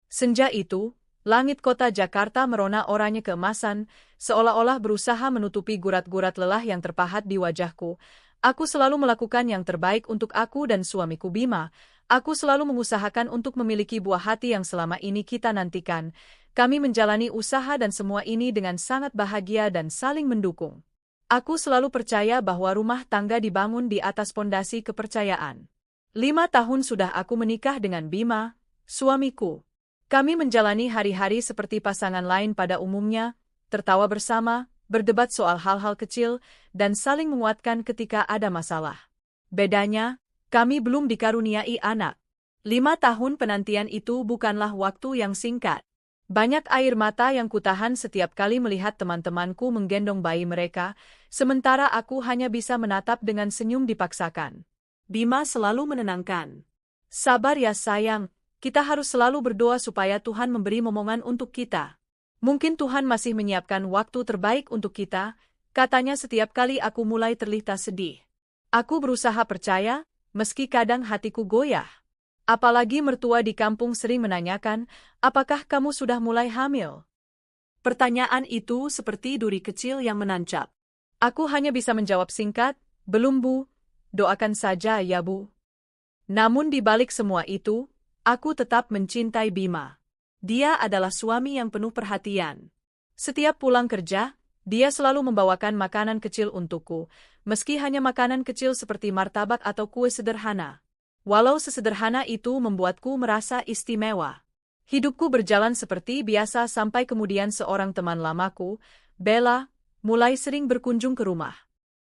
Senja itu, langit kota Jakarta merona oranye keemasan, seolah-olah berusaha menutupi gurat-gurat lelah yang terpahat di wajahku. Aku selalu melakukan yang terbaik untuk aku dan suamiku Bima. Aku selalu mengusahakan untuk memiliki buah hati yang selama ini kita nantikan. Kami menjalani usaha dan semua ini dengan sangat bahagia dan saling mendukung. Aku selalu percaya bahwa rumah tangga dibangun di atas pondasi kepercayaan. 5 tahun sudah aku menikah dengan Bima, suamiku. Kami menjalani hari-hari seperti pasangan lain pada umumnya, tertawa bersama, berdebat soal hal-hal kecil, dan saling menguatkan ketika ada masalah. Bedanya, kami belum dikaruniai anak. 5 tahun penantian itu bukanlah waktu yang singkat. Banyak air mata yang kutahan setiap kali melihat teman-temanku menggendong bayi mereka, sementara aku hanya bisa menatap dengan senyum dipaksakan. Bima selalu menenangkan. Sabar ya sayang, kita harus selalu berdoa supaya Tuhan memberi momongan untuk kita. Mungkin Tuhan masih menyiapkan waktu terbaik untuk kita, katanya setiap kali aku mulai terlihat sedih. Aku berusaha percaya, meski kadang hatiku goyah. Apalagi mertua di kampung sering menanyakan, apakah kamu sudah mulai hamil? Pertanyaan itu seperti duri kecil yang menancap. Aku hanya bisa menjawab singkat, belum bu, doakan saja ya bu. Namun di balik semua itu, aku tetap mencintai Bima. Dia adalah suami yang penuh perhatian. Setiap pulang kerja, dia selalu membawakan makanan kecil untukku, meski hanya makanan kecil seperti martabak atau kue sederhana. Walau sesederhana itu membuatku merasa istimewa. Hidupku berjalan seperti biasa sampai kemudian seorang teman lamaku, Bella, mulai sering berkunjung ke rumah.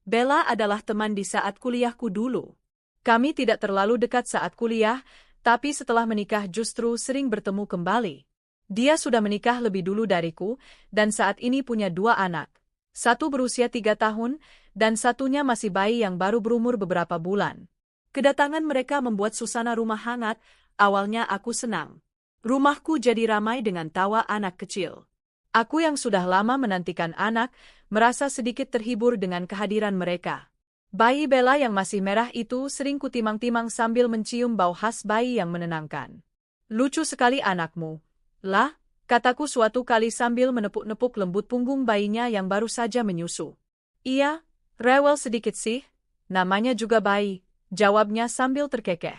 Bella adalah teman di saat kuliahku dulu. Kami tidak terlalu dekat saat kuliah, tapi setelah menikah justru sering bertemu kembali. Dia sudah menikah lebih dulu dariku, dan saat ini punya 2 anak. Satu berusia 3 tahun, dan satunya masih bayi yang baru berumur beberapa bulan. Kedatangan mereka membuat suasana rumah hangat. Awalnya aku senang. Rumahku jadi ramai dengan tawa anak kecil. Aku yang sudah lama menantikan anak, merasa sedikit terhibur dengan kehadiran mereka. Bayi Bella yang masih merah itu sering kutimang-timang sambil mencium bau khas bayi yang menenangkan. Lucu sekali anakmu. Lah, kataku suatu kali sambil menepuk-nepuk lembut punggung bayinya yang baru saja menyusu. Iya, rewel sedikit sih, namanya juga bayi, jawabnya sambil terkekeh.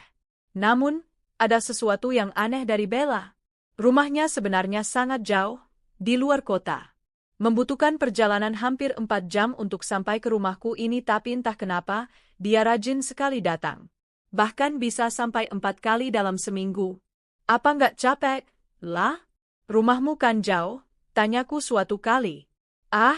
Namun, ada sesuatu yang aneh dari Bella. Rumahnya sebenarnya sangat jauh, di luar kota. Membutuhkan perjalanan hampir 4 jam untuk sampai ke rumahku ini, tapi entah kenapa, dia rajin sekali datang. Bahkan bisa sampai 4 kali dalam seminggu. Apa nggak capek? Lah, rumahmu kan jauh, tanyaku suatu kali. Ah,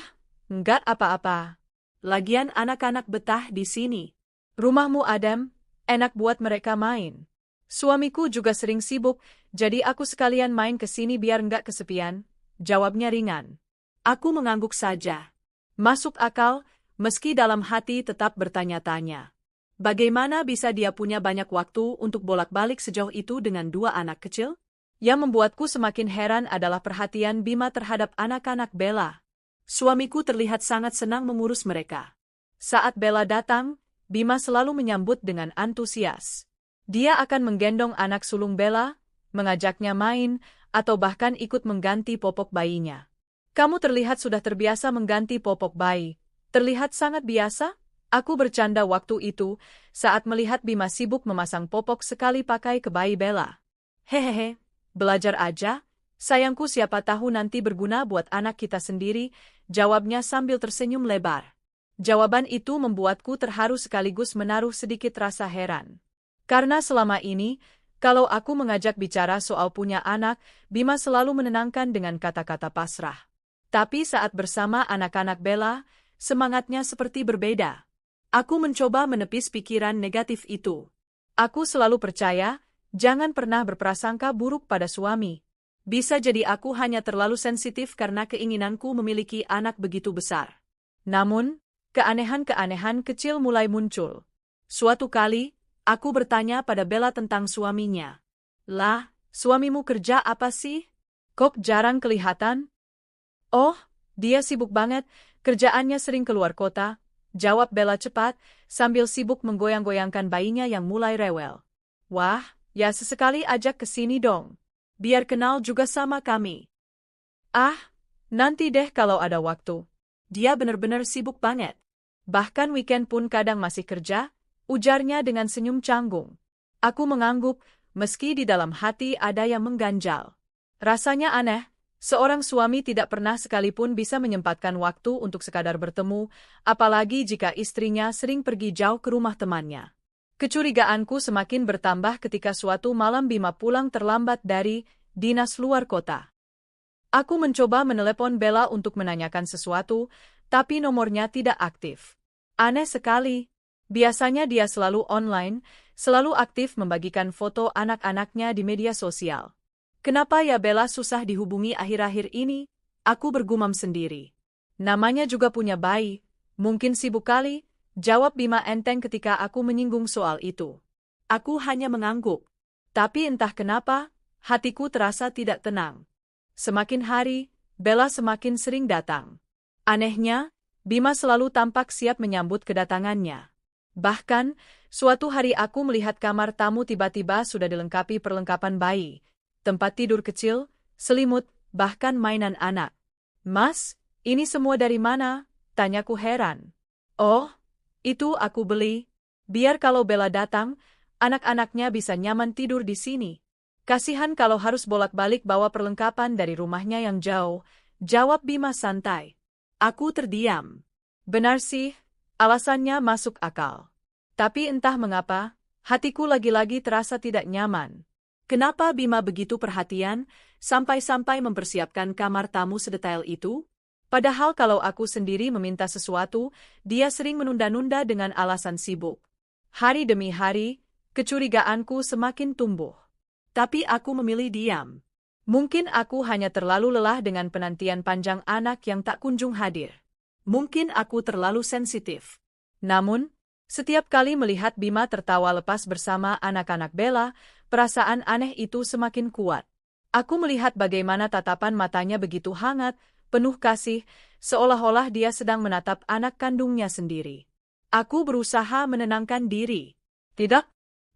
nggak apa-apa. Lagian anak-anak betah di sini. Rumahmu adem, enak buat mereka main. Suamiku juga sering sibuk, jadi aku sekalian main ke sini biar nggak kesepian, jawabnya ringan. Aku mengangguk saja. Masuk akal, meski dalam hati tetap bertanya-tanya. Bagaimana bisa dia punya banyak waktu untuk bolak-balik sejauh itu dengan 2 anak kecil? Yang membuatku semakin heran adalah perhatian Bima terhadap anak-anak Bella. Suamiku terlihat sangat senang mengurus mereka. Saat Bella datang, Bima selalu menyambut dengan antusias. Dia akan menggendong anak sulung Bella, mengajaknya main, atau bahkan ikut mengganti popok bayinya. Kamu terlihat sudah terbiasa mengganti popok bayi. Terlihat sangat biasa? Aku bercanda waktu itu, saat melihat Bima sibuk memasang popok sekali pakai ke bayi Bella. Hehehe, belajar aja, sayangku, siapa tahu nanti berguna buat anak kita sendiri, jawabnya sambil tersenyum lebar. Jawaban itu membuatku terharu sekaligus menaruh sedikit rasa heran. Karena selama ini, kalau aku mengajak bicara soal punya anak, Bima selalu menenangkan dengan kata-kata pasrah. Tapi saat bersama anak-anak Bella, semangatnya seperti berbeda. Aku mencoba menepis pikiran negatif itu. Aku selalu percaya, jangan pernah berprasangka buruk pada suami. Bisa jadi aku hanya terlalu sensitif karena keinginanku memiliki anak begitu besar. Namun, keanehan-keanehan kecil mulai muncul. Suatu kali, aku bertanya pada Bella tentang suaminya. Lah, suamimu kerja apa sih? Kok jarang kelihatan? Oh, dia sibuk banget, kerjaannya sering keluar kota, jawab Bella cepat, sambil sibuk menggoyang-goyangkan bayinya yang mulai rewel. Wah, ya sesekali ajak ke sini dong. biar kenal juga sama kami. Ah, nanti deh kalau ada waktu. Dia benar-benar sibuk banget. Bahkan weekend pun kadang masih kerja, ujarnya dengan senyum canggung. Aku mengangguk, meski di dalam hati ada yang mengganjal. Rasanya aneh, seorang suami tidak pernah sekalipun bisa menyempatkan waktu untuk sekadar bertemu, apalagi jika istrinya sering pergi jauh ke rumah temannya. Kecurigaanku semakin bertambah ketika suatu malam Bima pulang terlambat dari dinas luar kota. Aku mencoba menelepon Bella untuk menanyakan sesuatu, tapi nomornya tidak aktif. Aneh sekali. Biasanya dia selalu online, selalu aktif membagikan foto anak-anaknya di media sosial. Kenapa ya Bella susah dihubungi akhir-akhir ini? Aku bergumam sendiri. Namanya juga punya bayi, mungkin sibuk kali, jawab Bima enteng ketika aku menyinggung soal itu. Aku hanya mengangguk. Tapi entah kenapa, hatiku terasa tidak tenang. Semakin hari, Bella semakin sering datang. Anehnya, Bima selalu tampak siap menyambut kedatangannya. Bahkan, suatu hari aku melihat kamar tamu tiba-tiba sudah dilengkapi perlengkapan bayi, tempat tidur kecil, selimut, bahkan mainan anak. Mas, ini semua dari mana? Tanyaku heran. Oh, itu aku beli. Biar kalau Bella datang, anak-anaknya bisa nyaman tidur di sini. Kasihan kalau harus bolak-balik bawa perlengkapan dari rumahnya yang jauh, jawab Bima santai. Aku terdiam. Benar sih, alasannya masuk akal. Tapi entah mengapa, hatiku lagi-lagi terasa tidak nyaman. Kenapa Bima begitu perhatian, sampai-sampai mempersiapkan kamar tamu sedetail itu? Padahal kalau aku sendiri meminta sesuatu, dia sering menunda-nunda dengan alasan sibuk. Hari demi hari, kecurigaanku semakin tumbuh. Tapi aku memilih diam. Mungkin aku hanya terlalu lelah dengan penantian panjang anak yang tak kunjung hadir. Mungkin aku terlalu sensitif. Namun, setiap kali melihat Bima tertawa lepas bersama anak-anak Bella, perasaan aneh itu semakin kuat. Aku melihat bagaimana tatapan matanya begitu hangat, penuh kasih, seolah-olah dia sedang menatap anak kandungnya sendiri. Aku berusaha menenangkan diri. Tidak,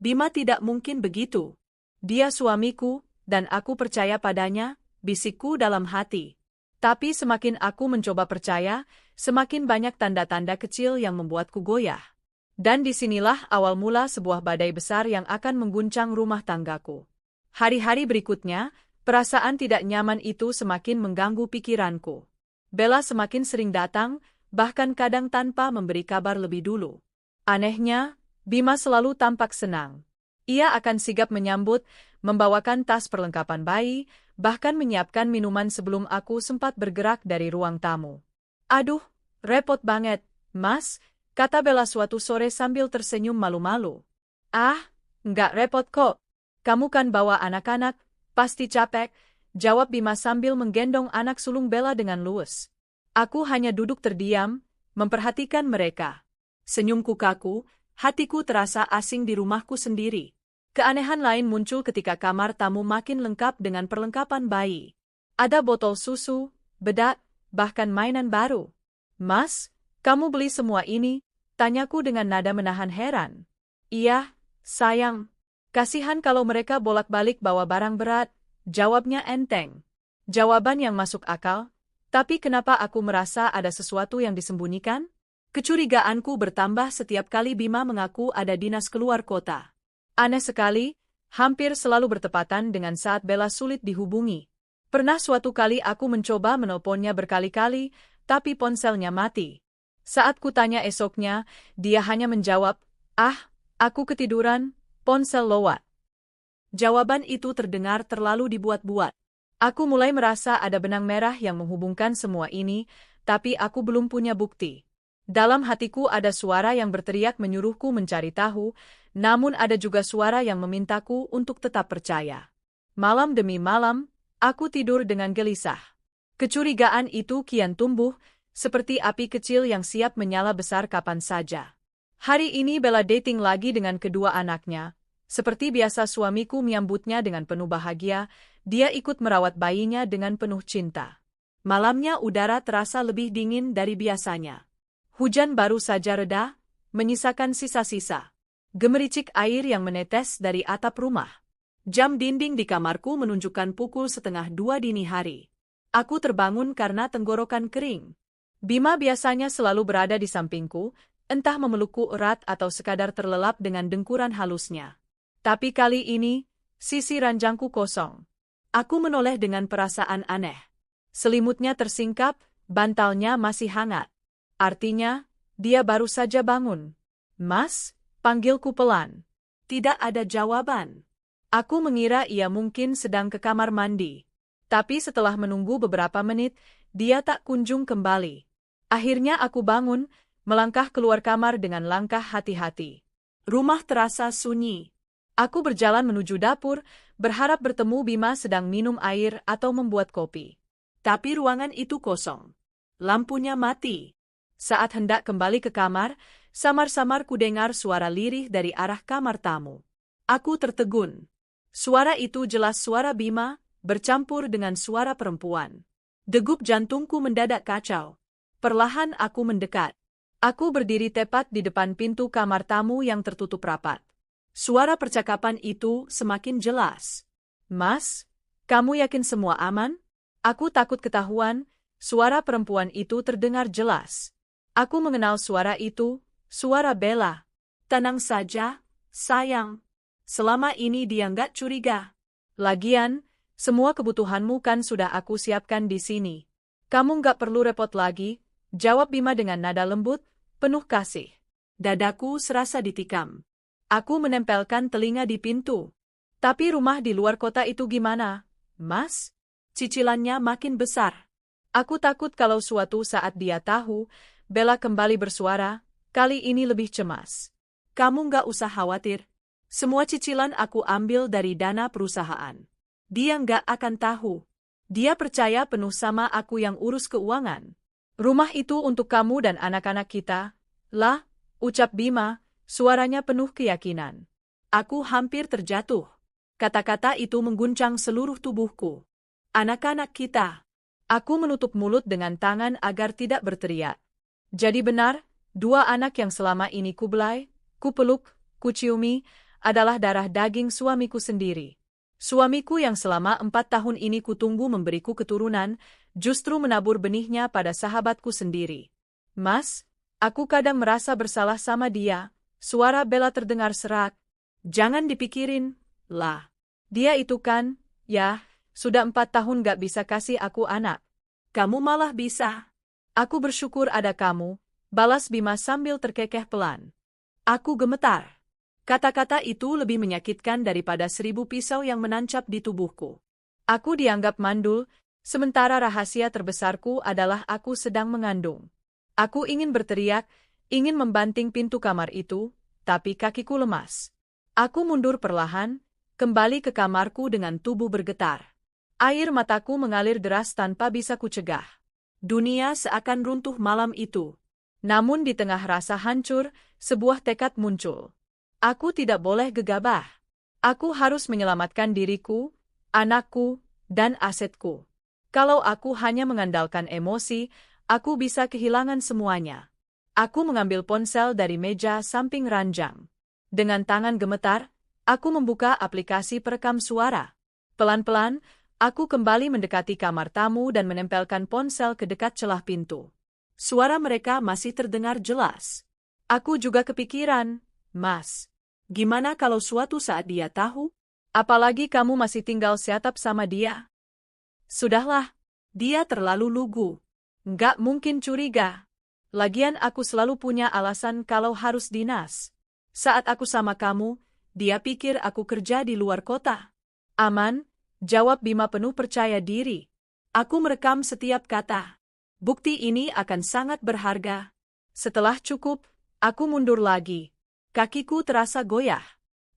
Bima tidak mungkin begitu. Dia suamiku, dan aku percaya padanya, bisikku dalam hati. Tapi semakin aku mencoba percaya, semakin banyak tanda-tanda kecil yang membuatku goyah. Dan disinilah awal mula sebuah badai besar yang akan mengguncang rumah tanggaku. Hari-hari berikutnya, perasaan tidak nyaman itu semakin mengganggu pikiranku. Bella semakin sering datang, bahkan kadang tanpa memberi kabar lebih dulu. Anehnya, Bima selalu tampak senang. Ia akan sigap menyambut, membawakan tas perlengkapan bayi, bahkan menyiapkan minuman sebelum aku sempat bergerak dari ruang tamu. Aduh, repot banget, Mas, kata Bella suatu sore sambil tersenyum malu-malu. Ah, nggak repot kok. Kamu kan bawa anak-anak, pasti capek, jawab Bima sambil menggendong anak sulung Bella dengan luwes. Aku hanya duduk terdiam, memperhatikan mereka. Senyumku kaku, hatiku terasa asing di rumahku sendiri. Keanehan lain muncul ketika kamar tamu makin lengkap dengan perlengkapan bayi. Ada botol susu, bedak, bahkan mainan baru. Mas, kamu beli semua ini? Tanyaku dengan nada menahan heran. Iya, sayang. Kasihan kalau mereka bolak-balik bawa barang berat, jawabnya enteng. Jawaban yang masuk akal, tapi kenapa aku merasa ada sesuatu yang disembunyikan? Kecurigaanku bertambah setiap kali Bima mengaku ada dinas keluar kota. Aneh sekali, hampir selalu bertepatan dengan saat Bella sulit dihubungi. Pernah suatu kali aku mencoba menelponnya berkali-kali, tapi ponselnya mati. Saat kutanya esoknya, dia hanya menjawab, "Ah, aku ketiduran, ponsel lowat." Jawaban itu terdengar terlalu dibuat-buat. Aku mulai merasa ada benang merah yang menghubungkan semua ini, tapi aku belum punya bukti. Dalam hatiku ada suara yang berteriak menyuruhku mencari tahu, namun ada juga suara yang memintaku untuk tetap percaya. Malam demi malam, aku tidur dengan gelisah. Kecurigaan itu kian tumbuh, seperti api kecil yang siap menyala besar kapan saja. Hari ini Bella dating lagi dengan kedua anaknya. Seperti biasa suamiku menyambutnya dengan penuh bahagia, dia ikut merawat bayinya dengan penuh cinta. Malamnya udara terasa lebih dingin dari biasanya. Hujan baru saja reda, menyisakan sisa-sisa gemericik air yang menetes dari atap rumah. Jam dinding di kamarku menunjukkan pukul 1:30 dini hari. Aku terbangun karena tenggorokan kering. Bima biasanya selalu berada di sampingku, entah memelukku erat atau sekadar terlelap dengan dengkuran halusnya. Tapi kali ini, sisi ranjangku kosong. Aku menoleh dengan perasaan aneh. Selimutnya tersingkap, bantalnya masih hangat. Artinya, dia baru saja bangun. "Mas?" panggilku pelan. Tidak ada jawaban. Aku mengira ia mungkin sedang ke kamar mandi. Tapi setelah menunggu beberapa menit, dia tak kunjung kembali. Akhirnya aku bangun, melangkah keluar kamar dengan langkah hati-hati. Rumah terasa sunyi. Aku berjalan menuju dapur, berharap bertemu Bima sedang minum air atau membuat kopi. Tapi ruangan itu kosong. Lampunya mati. Saat hendak kembali ke kamar, samar-samar kudengar suara lirih dari arah kamar tamu. Aku tertegun. Suara itu jelas suara Bima, bercampur dengan suara perempuan. Degup jantungku mendadak kacau. Perlahan aku mendekat. Aku berdiri tepat di depan pintu kamar tamu yang tertutup rapat. Suara percakapan itu semakin jelas. "Mas, kamu yakin semua aman?" Aku takut ketahuan, suara perempuan itu terdengar jelas. Aku mengenal suara itu, suara Bella. "Tenang saja, sayang. Selama ini dia nggak curiga. Lagian, semua kebutuhanmu kan sudah aku siapkan di sini. Kamu nggak perlu repot lagi," jawab Bima dengan nada lembut, penuh kasih. Dadaku serasa ditikam. Aku menempelkan telinga di pintu. "Tapi rumah di luar kota itu gimana, Mas?" Cicilannya makin besar. Aku takut kalau suatu saat dia tahu, Bella kembali bersuara, kali ini lebih cemas. "Kamu nggak usah khawatir. Semua cicilan aku ambil dari dana perusahaan. Dia nggak akan tahu. Dia percaya penuh sama aku yang urus keuangan. Rumah itu untuk kamu dan anak-anak kita." "Lah," ucap Bima, suaranya penuh keyakinan. Aku hampir terjatuh. Kata-kata itu mengguncang seluruh tubuhku. "Anak-anak kita." Aku menutup mulut dengan tangan agar tidak berteriak. Jadi benar, dua anak yang selama ini kubelai, kupeluk, kuciumi, adalah darah daging suamiku sendiri. Suamiku yang selama 4 tahun ini kutunggu memberiku keturunan, justru menabur benihnya pada sahabatku sendiri. "Mas, aku kadang merasa bersalah sama dia," suara Bella terdengar serak. "Jangan dipikirin, lah. Dia itu kan, ya, sudah 4 tahun gak bisa kasih aku anak. Kamu malah bisa." "Aku bersyukur ada kamu," balas Bima sambil terkekeh pelan. Aku gemetar. Kata-kata itu lebih menyakitkan daripada 1000 pisau yang menancap di tubuhku. Aku dianggap mandul, sementara rahasia terbesarku adalah aku sedang mengandung. Aku ingin berteriak, ingin membanting pintu kamar itu, tapi kakiku lemas. Aku mundur perlahan, kembali ke kamarku dengan tubuh bergetar. Air mataku mengalir deras tanpa bisa kucegah. Dunia seakan runtuh malam itu. Namun di tengah rasa hancur, sebuah tekad muncul. Aku tidak boleh gegabah. Aku harus menyelamatkan diriku, anakku, dan asetku. Kalau aku hanya mengandalkan emosi, aku bisa kehilangan semuanya. Aku mengambil ponsel dari meja samping ranjang. Dengan tangan gemetar, aku membuka aplikasi perekam suara. Pelan-pelan, aku kembali mendekati kamar tamu dan menempelkan ponsel ke dekat celah pintu. Suara mereka masih terdengar jelas. Aku juga kepikiran, "Mas, gimana kalau suatu saat dia tahu? Apalagi kamu masih tinggal seatap sama dia." "Sudahlah, dia terlalu lugu. Nggak mungkin curiga. Lagian aku selalu punya alasan kalau harus dinas. Saat aku sama kamu, dia pikir aku kerja di luar kota." "Aman," jawab Bima penuh percaya diri. Aku merekam setiap kata. Bukti ini akan sangat berharga. Setelah cukup, aku mundur lagi. Kakiku terasa goyah.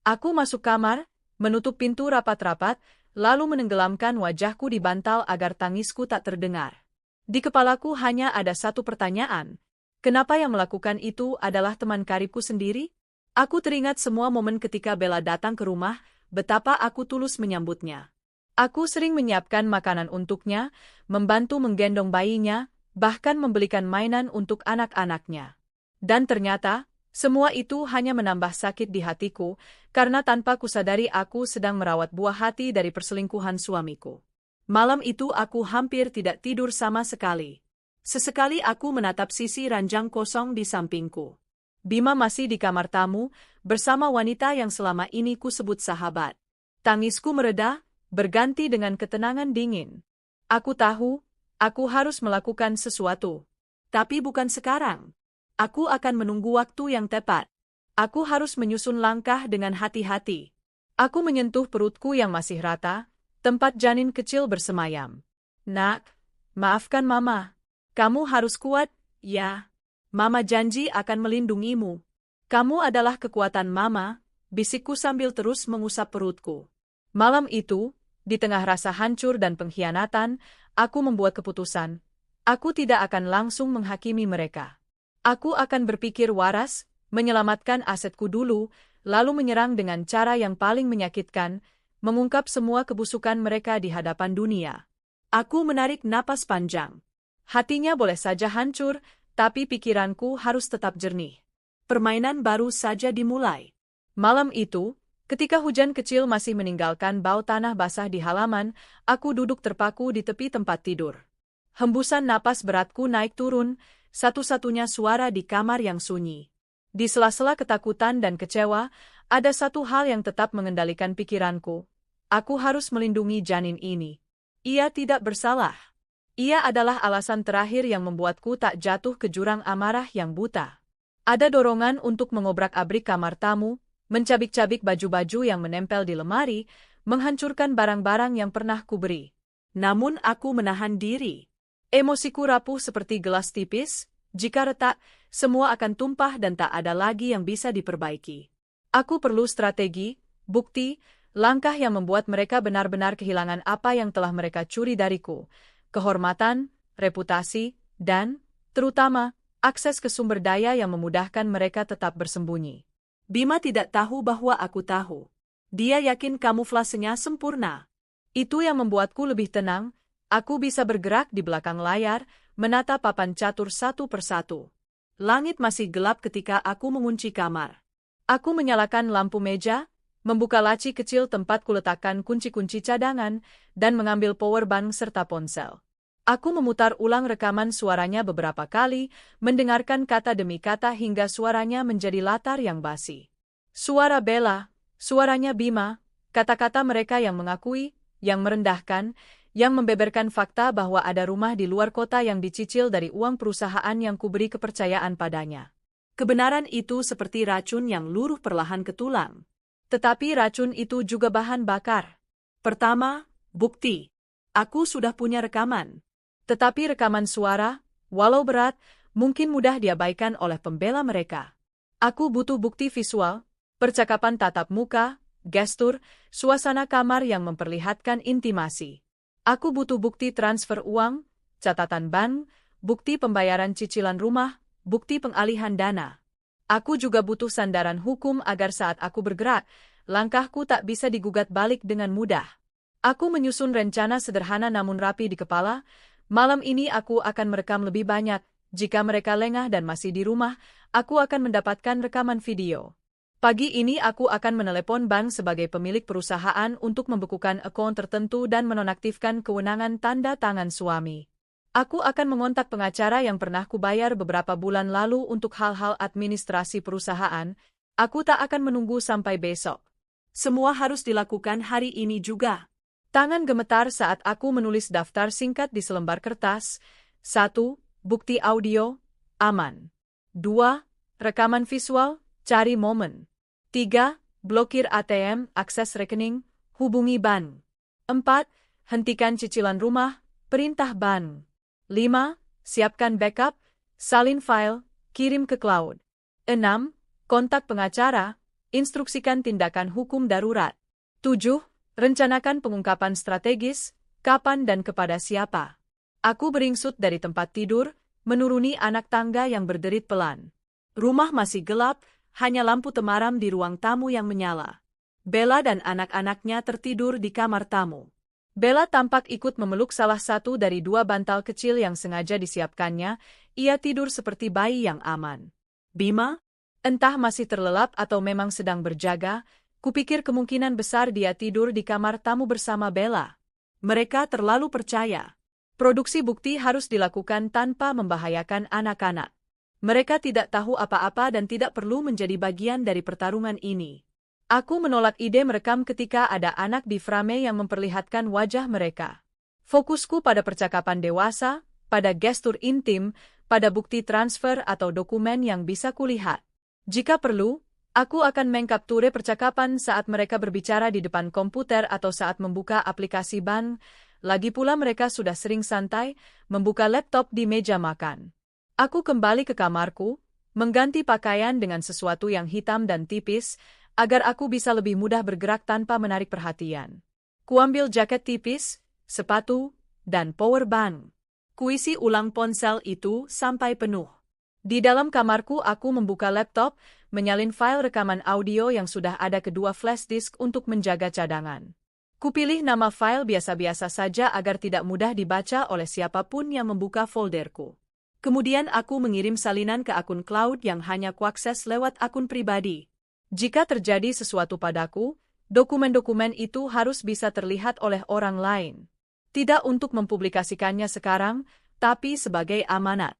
Aku masuk kamar, menutup pintu rapat-rapat, lalu menenggelamkan wajahku di bantal agar tangisku tak terdengar. Di kepalaku hanya ada satu pertanyaan. Kenapa yang melakukan itu adalah teman karibku sendiri? Aku teringat semua momen ketika Bella datang ke rumah, betapa aku tulus menyambutnya. Aku sering menyiapkan makanan untuknya, membantu menggendong bayinya, bahkan membelikan mainan untuk anak-anaknya. Dan ternyata, Semua itu hanya menambah sakit di hatiku, karena tanpa kusadari aku sedang merawat buah hati dari perselingkuhan suamiku. Malam itu aku hampir tidak tidur sama sekali. Sesekali aku menatap sisi ranjang kosong di sampingku. Bima masih di kamar tamu, bersama wanita yang selama ini kusebut sahabat. Tangisku mereda, berganti dengan ketenangan dingin. Aku tahu, aku harus melakukan sesuatu. Tapi bukan sekarang. Aku akan menunggu waktu yang tepat. Aku harus menyusun langkah dengan hati-hati. Aku menyentuh perutku yang masih rata, tempat janin kecil bersemayam. Nak, maafkan Mama. Kamu harus kuat, ya. Mama janji akan melindungimu. Kamu adalah kekuatan Mama, bisikku sambil terus mengusap perutku. Malam itu, di tengah rasa hancur dan pengkhianatan, aku membuat keputusan. Aku tidak akan langsung menghakimi mereka. Aku akan berpikir waras, menyelamatkan asetku dulu, lalu menyerang dengan cara yang paling menyakitkan, mengungkap semua kebusukan mereka di hadapan dunia. Aku menarik napas panjang. Hatinya boleh saja hancur, tapi pikiranku harus tetap jernih. Permainan baru saja dimulai. Malam itu, ketika hujan kecil masih meninggalkan bau tanah basah di halaman, aku duduk terpaku di tepi tempat tidur. Hembusan napas beratku naik turun, satu-satunya suara di kamar yang sunyi. Di sela-sela ketakutan dan kecewa, ada satu hal yang tetap mengendalikan pikiranku. Aku harus melindungi janin ini. Ia tidak bersalah. Ia adalah alasan terakhir yang membuatku tak jatuh ke jurang amarah yang buta. Ada dorongan untuk mengobrak-abrik kamar tamu, mencabik-cabik baju-baju yang menempel di lemari, menghancurkan barang-barang yang pernah kuberi. Namun aku menahan diri. Emosiku rapuh seperti gelas tipis, jika retak, semua akan tumpah dan tak ada lagi yang bisa diperbaiki. Aku perlu strategi, bukti, langkah yang membuat mereka benar-benar kehilangan apa yang telah mereka curi dariku, kehormatan, reputasi, dan, terutama, akses ke sumber daya yang memudahkan mereka tetap bersembunyi. Bima tidak tahu bahwa aku tahu. Dia yakin kamuflasenya sempurna. Itu yang membuatku lebih tenang. Aku bisa bergerak di belakang layar, menata papan catur satu persatu. Langit masih gelap ketika aku mengunci kamar. Aku menyalakan lampu meja, membuka laci kecil tempat kuletakkan kunci-kunci cadangan, dan mengambil power bank serta ponsel. Aku memutar ulang rekaman suaranya beberapa kali, mendengarkan kata demi kata hingga suaranya menjadi latar yang basi. Suara Bella, suaranya Bima, kata-kata mereka yang mengakui, yang merendahkan, yang membeberkan fakta bahwa ada rumah di luar kota yang dicicil dari uang perusahaan yang kuberi kepercayaan padanya. Kebenaran itu seperti racun yang luruh perlahan ke tulang. Tetapi racun itu juga bahan bakar. Pertama, bukti. Aku sudah punya rekaman. Tetapi rekaman suara, walau berat, mungkin mudah diabaikan oleh pembela mereka. Aku butuh bukti visual, percakapan tatap muka, gestur, suasana kamar yang memperlihatkan intimasi. Aku butuh bukti transfer uang, catatan bank, bukti pembayaran cicilan rumah, bukti pengalihan dana. Aku juga butuh sandaran hukum agar saat aku bergerak, langkahku tak bisa digugat balik dengan mudah. Aku menyusun rencana sederhana namun rapi di kepala. Malam ini aku akan merekam lebih banyak. Jika mereka lengah dan masih di rumah, aku akan mendapatkan rekaman video. Pagi ini aku akan menelepon bank sebagai pemilik perusahaan untuk membekukan akun tertentu dan menonaktifkan kewenangan tanda tangan suami. Aku akan mengontak pengacara yang pernah kubayar beberapa bulan lalu untuk hal-hal administrasi perusahaan. Aku tak akan menunggu sampai besok. Semua harus dilakukan hari ini juga. Tangan gemetar saat aku menulis daftar singkat di selembar kertas. 1. Bukti audio, aman. 2. Rekaman visual, cari momen. 3. Blokir ATM, akses rekening, hubungi bank. 4. Hentikan cicilan rumah, perintah bank. 5. Siapkan backup, salin file, kirim ke cloud. 6. Kontak pengacara, instruksikan tindakan hukum darurat. 7. Rencanakan pengungkapan strategis, kapan dan kepada siapa. Aku beringsut dari tempat tidur, menuruni anak tangga yang berderit pelan. Rumah masih gelap, hanya lampu temaram di ruang tamu yang menyala. Bella dan anak-anaknya tertidur di kamar tamu. Bella tampak ikut memeluk salah satu dari 2 bantal kecil yang sengaja disiapkannya. Ia tidur seperti bayi yang aman. Bima? Entah masih terlelap atau memang sedang berjaga, kupikir kemungkinan besar dia tidur di kamar tamu bersama Bella. Mereka terlalu percaya. Produksi bukti harus dilakukan tanpa membahayakan anak-anak. Mereka tidak tahu apa-apa dan tidak perlu menjadi bagian dari pertarungan ini. Aku menolak ide merekam ketika ada anak di frame yang memperlihatkan wajah mereka. Fokusku pada percakapan dewasa, pada gestur intim, pada bukti transfer atau dokumen yang bisa kulihat. Jika perlu, aku akan mengkapture percakapan saat mereka berbicara di depan komputer atau saat membuka aplikasi bank. Lagi pula mereka sudah sering santai, membuka laptop di meja makan. Aku kembali ke kamarku, mengganti pakaian dengan sesuatu yang hitam dan tipis, agar aku bisa lebih mudah bergerak tanpa menarik perhatian. Kuambil jaket tipis, sepatu, dan power bank. Kuisi ulang ponsel itu sampai penuh. Di dalam kamarku aku membuka laptop, menyalin file rekaman audio yang sudah ada kedua flash disk untuk menjaga cadangan. Kupilih nama file biasa-biasa saja agar tidak mudah dibaca oleh siapapun yang membuka folderku. Kemudian aku mengirim salinan ke akun cloud yang hanya kuakses lewat akun pribadi. Jika terjadi sesuatu padaku, dokumen-dokumen itu harus bisa terlihat oleh orang lain. Tidak untuk mempublikasikannya sekarang, tapi sebagai amanat.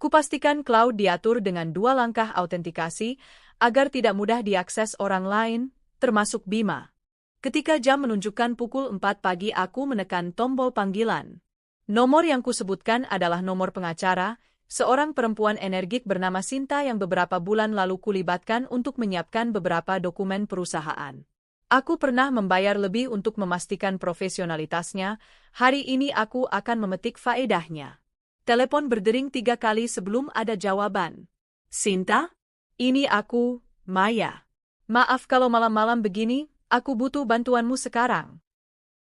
Kupastikan cloud diatur dengan 2 langkah autentikasi agar tidak mudah diakses orang lain, termasuk Bima. Ketika jam menunjukkan pukul 4 pagi aku menekan tombol panggilan. Nomor yang kusebutkan adalah nomor pengacara, seorang perempuan energik bernama Sinta yang beberapa bulan lalu kulibatkan untuk menyiapkan beberapa dokumen perusahaan. Aku pernah membayar lebih untuk memastikan profesionalitasnya, hari ini aku akan memetik faedahnya. Telepon berdering 3 kali sebelum ada jawaban. Sinta? Ini aku, Maya. Maaf kalau malam-malam begini, aku butuh bantuanmu sekarang.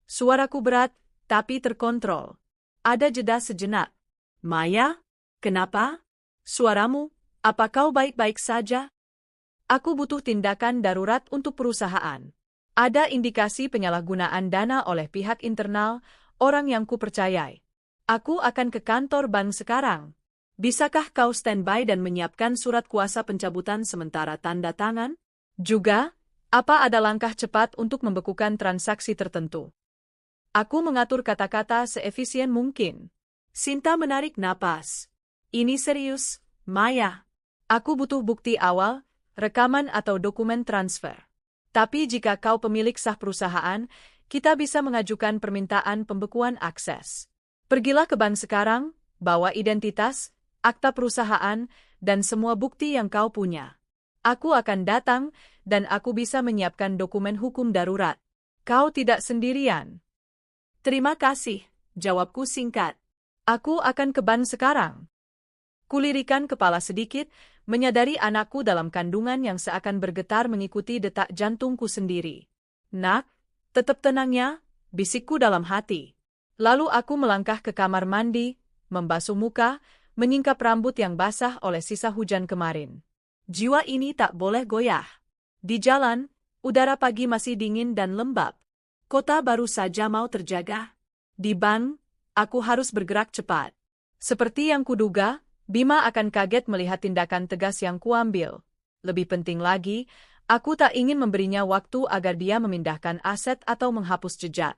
Suaraku berat, tapi terkontrol. Ada jeda sejenak. Maya? Kenapa? Suaramu, apa kau baik-baik saja? Aku butuh tindakan darurat untuk perusahaan. Ada indikasi penyalahgunaan dana oleh pihak internal, orang yang kupercayai. Aku akan ke kantor bank sekarang. Bisakah kau standby dan menyiapkan surat kuasa pencabutan sementara tanda tangan? Juga, apa ada langkah cepat untuk membekukan transaksi tertentu? Aku mengatur kata-kata seefisien mungkin. Sinta menarik napas. Ini serius, Maya. Aku butuh bukti awal, rekaman atau dokumen transfer. Tapi jika kau pemilik sah perusahaan, kita bisa mengajukan permintaan pembekuan akses. Pergilah ke bank sekarang, bawa identitas, akta perusahaan, dan semua bukti yang kau punya. Aku akan datang, dan aku bisa menyiapkan dokumen hukum darurat. Kau tidak sendirian. Terima kasih, jawabku singkat. Aku akan ke bank sekarang. Kulirikan kepala sedikit, menyadari anakku dalam kandungan yang seakan bergetar mengikuti detak jantungku sendiri. Nak, tetap tenang ya, bisikku dalam hati. Lalu aku melangkah ke kamar mandi, membasuh muka, menyingkap rambut yang basah oleh sisa hujan kemarin. Jiwa ini tak boleh goyah. Di jalan, udara pagi masih dingin dan lembab. Kota baru saja mau terjaga. Di bank, aku harus bergerak cepat. Seperti yang kuduga, Bima akan kaget melihat tindakan tegas yang kuambil. Lebih penting lagi, aku tak ingin memberinya waktu agar dia memindahkan aset atau menghapus jejak.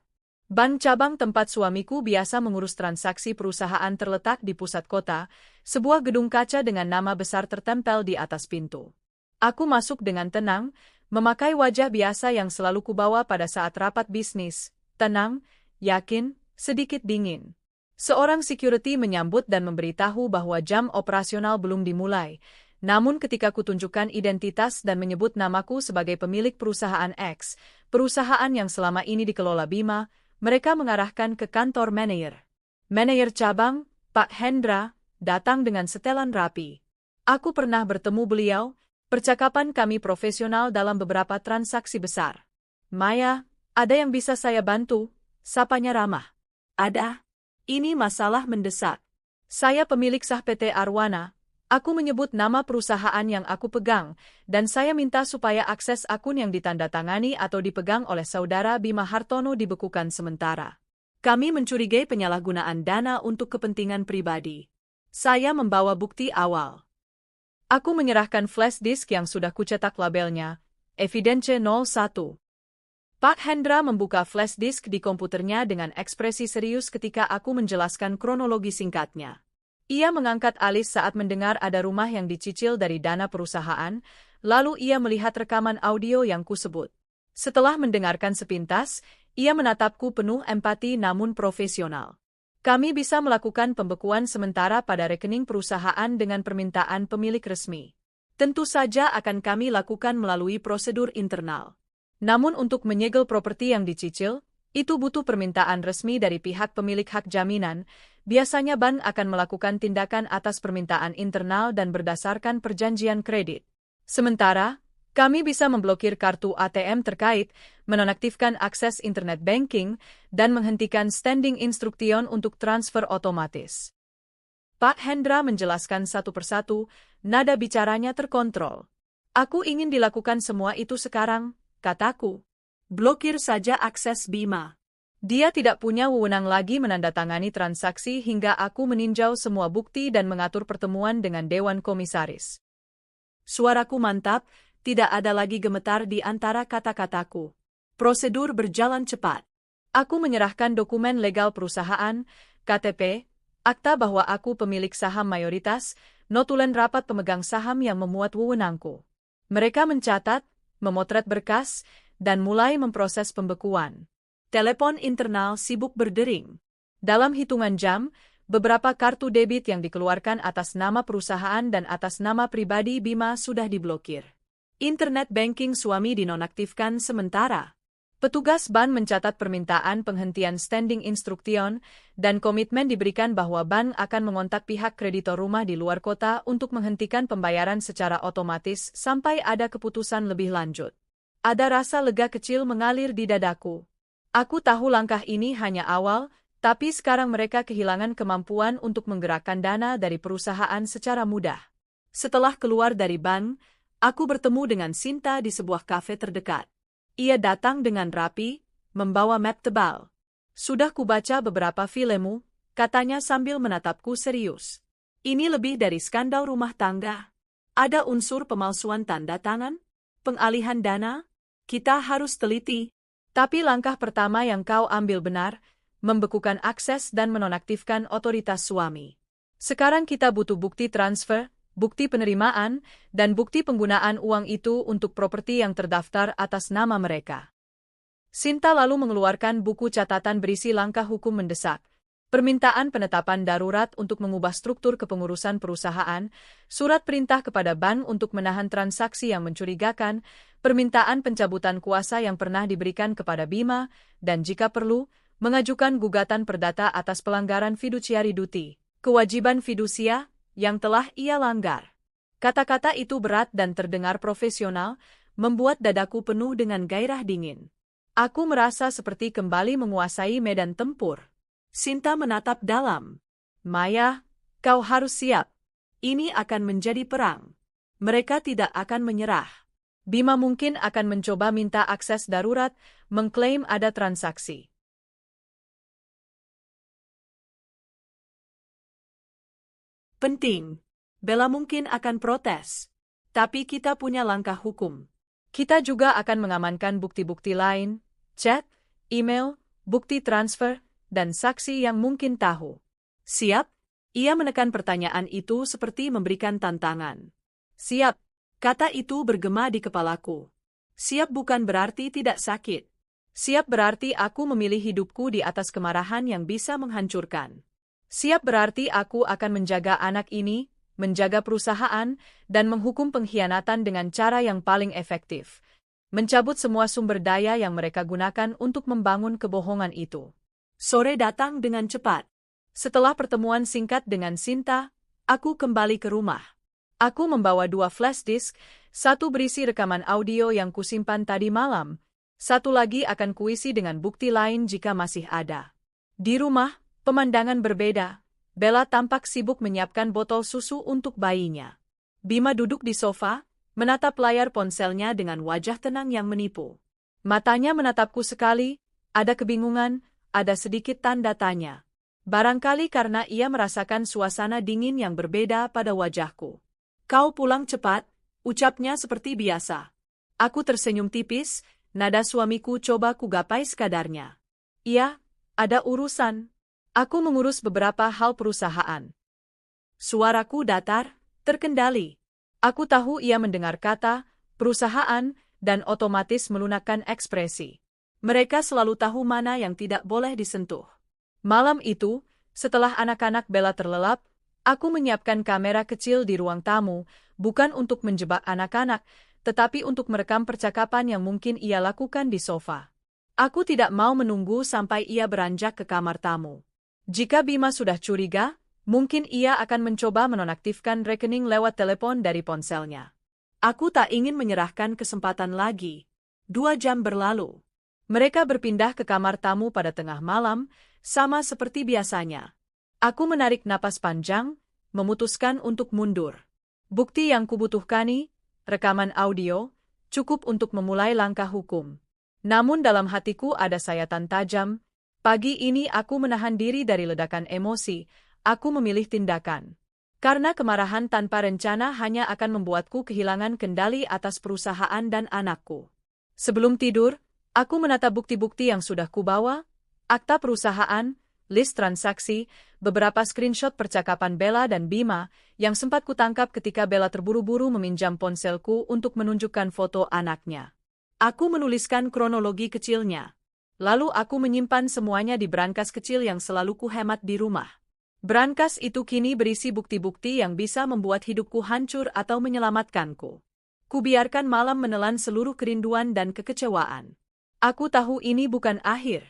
Bank cabang tempat suamiku biasa mengurus transaksi perusahaan terletak di pusat kota, sebuah gedung kaca dengan nama besar tertempel di atas pintu. Aku masuk dengan tenang, memakai wajah biasa yang selalu kubawa pada saat rapat bisnis, tenang, yakin, sedikit dingin. Seorang security menyambut dan memberitahu bahwa jam operasional belum dimulai, namun ketika kutunjukkan identitas dan menyebut namaku sebagai pemilik perusahaan X, perusahaan yang selama ini dikelola Bima, mereka mengarahkan ke kantor manajer. Manajer cabang, Pak Hendra, datang dengan setelan rapi. Aku pernah bertemu beliau, percakapan kami profesional dalam beberapa transaksi besar. Maya, ada yang bisa saya bantu? Sapanya ramah. Ada. Ini masalah mendesak. Saya pemilik sah PT Arwana. Aku menyebut nama perusahaan yang aku pegang, dan saya minta supaya akses akun yang ditandatangani atau dipegang oleh saudara Bima Hartono dibekukan sementara. Kami mencurigai penyalahgunaan dana untuk kepentingan pribadi. Saya membawa bukti awal. Aku menyerahkan flash disk yang sudah kucetak labelnya, Evidence 01. Pak Hendra membuka flash disk di komputernya dengan ekspresi serius ketika aku menjelaskan kronologi singkatnya. Ia mengangkat alis saat mendengar ada rumah yang dicicil dari dana perusahaan, lalu ia melihat rekaman audio yang kusebut. Setelah mendengarkan sepintas, ia menatapku penuh empati namun profesional. Kami bisa melakukan pembekuan sementara pada rekening perusahaan dengan permintaan pemilik resmi. Tentu saja akan kami lakukan melalui prosedur internal. Namun untuk menyegel properti yang dicicil, itu butuh permintaan resmi dari pihak pemilik hak jaminan. Biasanya bank akan melakukan tindakan atas permintaan internal dan berdasarkan perjanjian kredit. Sementara, kami bisa memblokir kartu ATM terkait, menonaktifkan akses internet banking, dan menghentikan standing instruction untuk transfer otomatis. Pak Hendra menjelaskan satu persatu, nada bicaranya terkontrol. Aku ingin dilakukan semua itu sekarang, kataku. Blokir saja akses Bima. Dia tidak punya wewenang lagi menandatangani transaksi hingga aku meninjau semua bukti dan mengatur pertemuan dengan Dewan Komisaris. Suaraku mantap, tidak ada lagi gemetar di antara kata-kataku. Prosedur berjalan cepat. Aku menyerahkan dokumen legal perusahaan, KTP, akta bahwa aku pemilik saham mayoritas, notulen rapat pemegang saham yang memuat wewenangku. Mereka mencatat, memotret berkas, dan mulai memproses pembekuan. Telepon internal sibuk berdering. Dalam hitungan jam, beberapa kartu debit yang dikeluarkan atas nama perusahaan dan atas nama pribadi Bima sudah diblokir. Internet banking suami dinonaktifkan sementara. Petugas bank mencatat permintaan penghentian standing instruction dan komitmen diberikan bahwa bank akan mengontak pihak kreditor rumah di luar kota untuk menghentikan pembayaran secara otomatis sampai ada keputusan lebih lanjut. Ada rasa lega kecil mengalir di dadaku. Aku tahu langkah ini hanya awal, tapi sekarang mereka kehilangan kemampuan untuk menggerakkan dana dari perusahaan secara mudah. Setelah keluar dari bank, aku bertemu dengan Sinta di sebuah kafe terdekat. Ia datang dengan rapi, membawa map tebal. Sudah kubaca beberapa filmmu, katanya sambil menatapku serius. Ini lebih dari skandal rumah tangga. Ada unsur pemalsuan tanda tangan, pengalihan dana. Kita harus teliti. Tapi langkah pertama yang kau ambil benar, membekukan akses dan menonaktifkan otoritas suami. Sekarang kita butuh bukti transfer, bukti penerimaan, dan bukti penggunaan uang itu untuk properti yang terdaftar atas nama mereka. Sinta lalu mengeluarkan buku catatan berisi langkah hukum mendesak, permintaan penetapan darurat untuk mengubah struktur kepengurusan perusahaan, surat perintah kepada bank untuk menahan transaksi yang mencurigakan, permintaan pencabutan kuasa yang pernah diberikan kepada Bima, dan jika perlu, mengajukan gugatan perdata atas pelanggaran fiduciary duty, kewajiban fidusia, yang telah ia langgar. Kata-kata itu berat dan terdengar profesional, membuat dadaku penuh dengan gairah dingin. Aku merasa seperti kembali menguasai medan tempur. Sinta menatap dalam. Maya, kau harus siap. Ini akan menjadi perang. Mereka tidak akan menyerah. Bima mungkin akan mencoba minta akses darurat, mengklaim ada transaksi. Penting. Bella mungkin akan protes. Tapi kita punya langkah hukum. Kita juga akan mengamankan bukti-bukti lain, chat, email, bukti transfer, dan saksi yang mungkin tahu. Siap? Ia menekan pertanyaan itu seperti memberikan tantangan. Siap. Kata itu bergema di kepalaku. Siap bukan berarti tidak sakit. Siap berarti aku memilih hidupku di atas kemarahan yang bisa menghancurkan. Siap berarti aku akan menjaga anak ini, menjaga perusahaan, dan menghukum pengkhianatan dengan cara yang paling efektif. Mencabut semua sumber daya yang mereka gunakan untuk membangun kebohongan itu. Sore datang dengan cepat. Setelah pertemuan singkat dengan Sinta, aku kembali ke rumah. Aku membawa 2 flash disk, satu berisi rekaman audio yang kusimpan tadi malam, satu lagi akan kuisi dengan bukti lain jika masih ada. Di rumah, pemandangan berbeda. Bella tampak sibuk menyiapkan botol susu untuk bayinya. Bima duduk di sofa, menatap layar ponselnya dengan wajah tenang yang menipu. Matanya menatapku sekali, ada kebingungan, ada sedikit tanda tanya. Barangkali karena ia merasakan suasana dingin yang berbeda pada wajahku. Kau pulang cepat, ucapnya seperti biasa. Aku tersenyum tipis, nada suamiku coba kugapai sekadarnya. Iya, ada urusan. Aku mengurus beberapa hal perusahaan. Suaraku datar, terkendali. Aku tahu ia mendengar kata, perusahaan, dan otomatis melunakkan ekspresi. Mereka selalu tahu mana yang tidak boleh disentuh. Malam itu, setelah anak-anak Bella terlelap, aku menyiapkan kamera kecil di ruang tamu, bukan untuk menjebak anak-anak, tetapi untuk merekam percakapan yang mungkin ia lakukan di sofa. Aku tidak mau menunggu sampai ia beranjak ke kamar tamu. Jika Bima sudah curiga, mungkin ia akan mencoba menonaktifkan rekening lewat telepon dari ponselnya. Aku tak ingin menyerahkan kesempatan lagi. 2 jam berlalu. Mereka berpindah ke kamar tamu pada tengah malam, sama seperti biasanya. Aku menarik napas panjang, memutuskan untuk mundur. Bukti yang kubutuhkani, rekaman audio, cukup untuk memulai langkah hukum. Namun dalam hatiku ada sayatan tajam. Pagi ini aku menahan diri dari ledakan emosi, aku memilih tindakan. Karena kemarahan tanpa rencana hanya akan membuatku kehilangan kendali atas perusahaan dan anakku. Sebelum tidur, aku menata bukti-bukti yang sudah kubawa, akta perusahaan, list transaksi, beberapa screenshot percakapan Bella dan Bima, yang sempat kutangkap ketika Bella terburu-buru meminjam ponselku untuk menunjukkan foto anaknya. Aku menuliskan kronologi kecilnya. Lalu aku menyimpan semuanya di brankas kecil yang selalu kuhemat di rumah. Brankas itu kini berisi bukti-bukti yang bisa membuat hidupku hancur atau menyelamatkanku. Kubiarkan malam menelan seluruh kerinduan dan kekecewaan. Aku tahu ini bukan akhir.